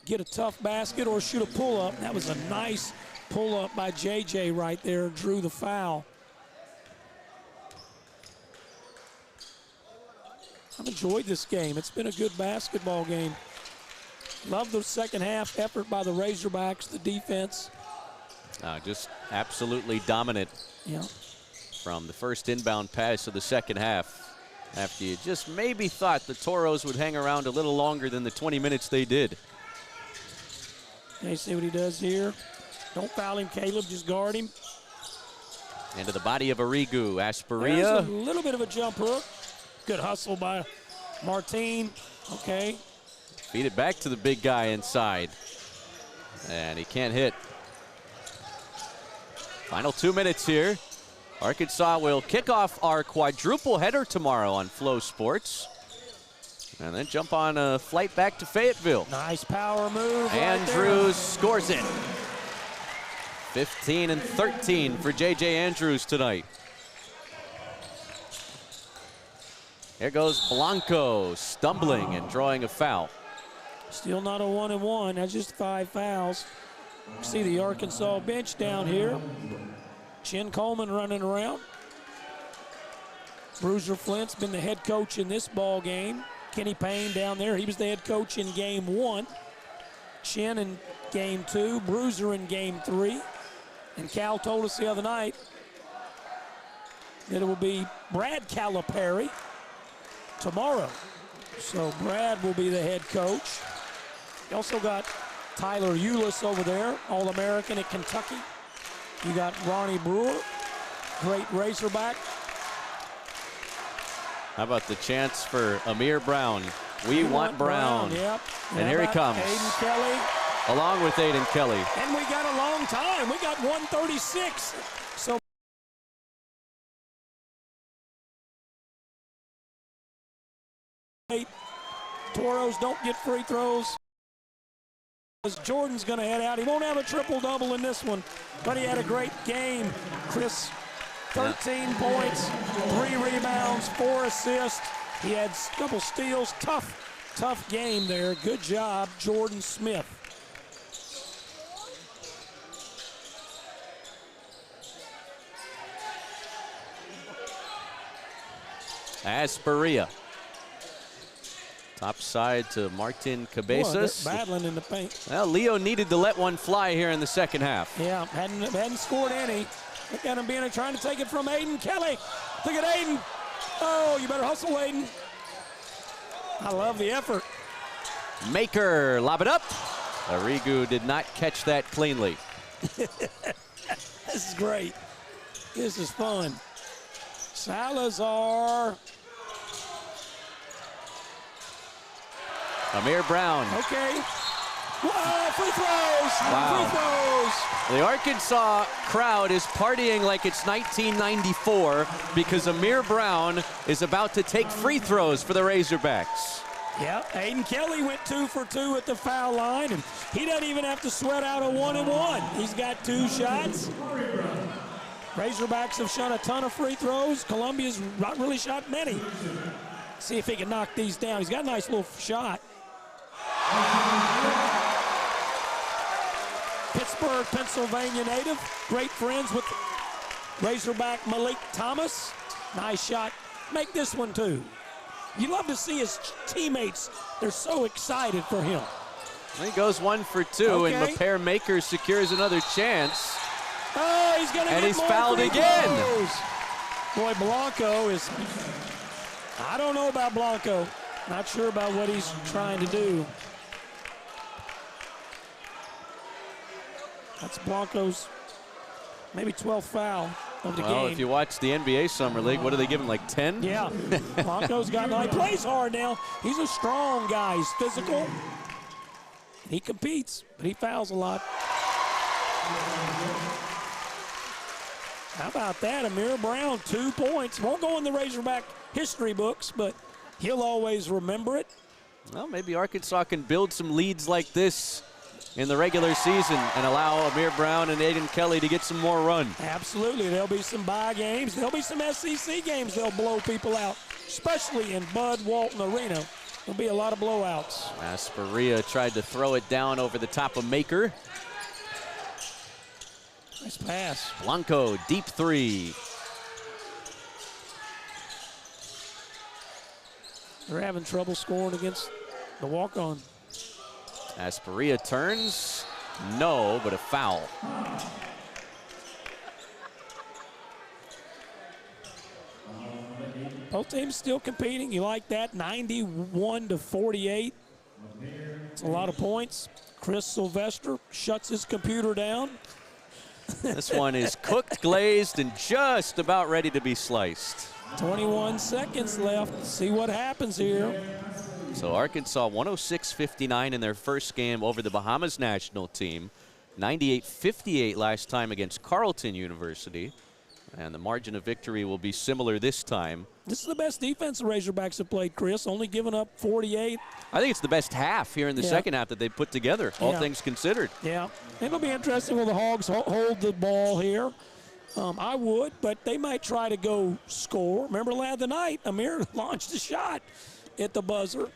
Speaker 2: get a tough basket, or shoot a pull-up. That was a nice pull-up by J.J. right there, drew the foul. I've enjoyed this game. It's been a good basketball game. Love the second half effort by the Razorbacks, the defense.
Speaker 1: Just absolutely dominant.
Speaker 2: Yeah.
Speaker 1: From the first inbound pass of the second half. After you just maybe thought the Toros would hang around a little longer than the 20 minutes they did.
Speaker 2: Okay, see what he does here. Don't foul him, Caleb. Just guard him.
Speaker 1: Into the body of Arrigu. Asperia.
Speaker 2: There's a little bit of a jump hook. Good hustle by Martin. Okay.
Speaker 1: Feed it back to the big guy inside. And he can't hit. Final 2 minutes here. Arkansas will kick off our quadruple header tomorrow on Flow Sports. And then jump on a flight back to Fayetteville.
Speaker 2: Nice power move.
Speaker 1: Andrews scores it. 15 and 13 for J.J. Andrews tonight. Here goes Blanco, stumbling and drawing a foul.
Speaker 2: Still not a 1-and-1. That's just 5 fouls. See the Arkansas bench down here. Chin Coleman running around. Bruiser Flint's been the head coach in this ball game. Kenny Payne down there. He was the head coach in game 1. Chin in game 2. Bruiser in game 3. And Cal told us the other night that it will be Brad Calipari tomorrow. So Brad will be the head coach. You also got Tyler Eulis over there, All-American at Kentucky. You got Ronnie Brewer, great Razorback.
Speaker 1: How about the chance for Amir Brown? We want Brown.
Speaker 2: Yep.
Speaker 1: And here he comes.
Speaker 2: Aiden Kelly.
Speaker 1: Along with Aiden Kelly.
Speaker 2: And we got a long time. We got 136. So Toros don't get free throws. Jordan's going to head out. He won't have a triple-double in this one, but he had a great game. Chris, 13 points, 3 rebounds, 4 assists. He had a couple steals. Tough tough game there. Good job, Jordan Smith.
Speaker 1: Asperia. Top side to Martin Cabezas.
Speaker 2: Boy, they're battling in the paint.
Speaker 1: Well, Leo needed to let one fly here in the second half.
Speaker 2: Yeah, hadn't scored any. Look at him trying to take it from Aiden Kelly. Look at Aiden. Oh, you better hustle, Aiden. I love the effort.
Speaker 1: Maker, lob it up. Arrigu did not catch that cleanly.
Speaker 2: This is great. This is fun. Salazar.
Speaker 1: Amir Brown.
Speaker 2: Okay. Whoa, free throws.
Speaker 1: Wow.
Speaker 2: Free throws.
Speaker 1: The Arkansas crowd is partying like it's 1994 because Amir Brown is about to take free throws for the Razorbacks.
Speaker 2: Yeah, Aiden Kelly went 2 for 2 at the foul line, and he doesn't even have to sweat out a 1-and-1. He's got 2 shots. Razorbacks have shot a ton of free throws. Columbia's not really shot many. See if he can knock these down. He's got a nice little shot. Pittsburgh, Pennsylvania native. Great friends with Razorback Malik Thomas. Nice shot. Make this one too. You love to see his teammates. They're so excited for him.
Speaker 1: He goes 1 for 2, and Maper Maker secures another chance.
Speaker 2: Oh, he's gonna
Speaker 1: and
Speaker 2: get
Speaker 1: he's
Speaker 2: more
Speaker 1: fouled
Speaker 2: free
Speaker 1: again.
Speaker 2: throws. Boy, Blanco is, I don't know about Blanco. Not sure about what he's trying to do. That's Blanco's maybe 12th foul of the game.
Speaker 1: Well, if you watch the NBA Summer League, what do they give him, like 10?
Speaker 2: Yeah, Blanco's got, he plays hard now. He's a strong guy, he's physical. He competes, but he fouls a lot. How about that? Amir Brown, 2 points. Won't go in the Razorback history books, but he'll always remember it.
Speaker 1: Well, maybe Arkansas can build some leads like this in the regular season and allow Amir Brown and Aiden Kelly to get some more run.
Speaker 2: Absolutely. There'll be some bye games. There'll be some SEC games they'll blow people out, especially in Bud Walton Arena. There'll be a lot of blowouts.
Speaker 1: Asperia tried to throw it down over the top of Maker.
Speaker 2: Nice pass.
Speaker 1: Blanco, deep 3.
Speaker 2: They're having trouble scoring against the walk-on.
Speaker 1: Asperia turns. No, but a foul.
Speaker 2: Both teams still competing. You like that? 91-48. It's a lot of points. Chris Sylvester shuts his computer down.
Speaker 1: This one is cooked, glazed, and just about ready to be sliced.
Speaker 2: 21 seconds left. See what happens here.
Speaker 1: So Arkansas 106-59 in their first game over the Bahamas national team. 98-58 last time against Carleton University. And the margin of victory will be similar this time.
Speaker 2: This is the best defense the Razorbacks have played, Chris. Only giving up 48.
Speaker 1: I think it's the best half here in the second half that they put together, all things considered.
Speaker 2: Yeah. It'll be interesting will the Hogs hold the ball here. I would, but they might try to go score. Remember the other night, Amir launched a shot at the buzzer.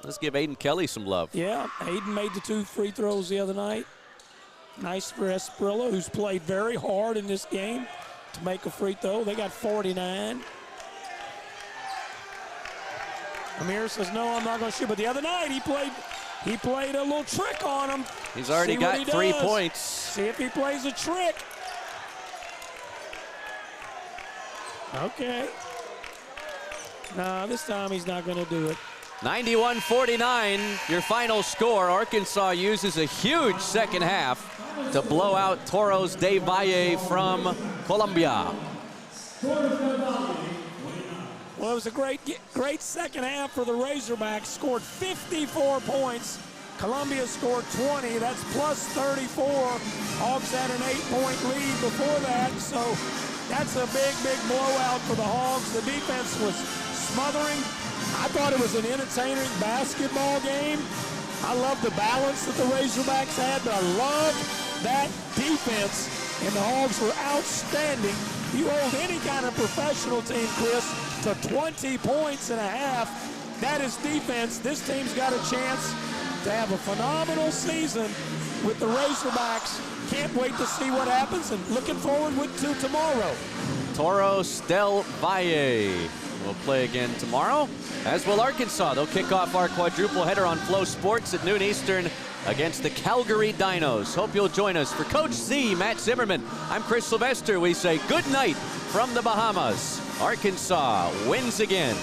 Speaker 1: Let's give Aiden Kelly some love.
Speaker 2: Yeah, Aiden made the 2 free throws the other night. Nice for Esprilla, who's played very hard in this game to make a free throw. They got 49. Amir says, no, I'm not going to shoot. But the other night, he played a little trick on him.
Speaker 1: He's already got 3 points.
Speaker 2: See if he plays a trick. Okay. No, this time he's not going to do it.
Speaker 1: 91-49, your final score. Arkansas uses a huge second half to blow out Toros del Valle from Colombia.
Speaker 2: Well, it was a great second half for the Razorbacks. Scored 54 points. Columbia scored 20. That's plus 34. Hogs had an 8-point lead before that, so that's a big blowout for the Hogs. The defense was smothering. I thought it was an entertaining basketball game. I love the balance that the Razorbacks had, but I love that defense, and the Hogs were outstanding. You hold any kind of professional team, Chris, to 20 points and a half. that is defense. This team's got a chance to have a phenomenal season with the Razorbacks. Can't wait to see what happens, and looking forward to tomorrow.
Speaker 1: Toros del Valle will play again tomorrow, as will Arkansas. They'll kick off our quadruple header on Flow Sports at noon Eastern against the Calgary Dinos. Hope you'll join us. For Coach Z, Matt Zimmerman, I'm Chris Sylvester. We say good night from the Bahamas. Arkansas wins again.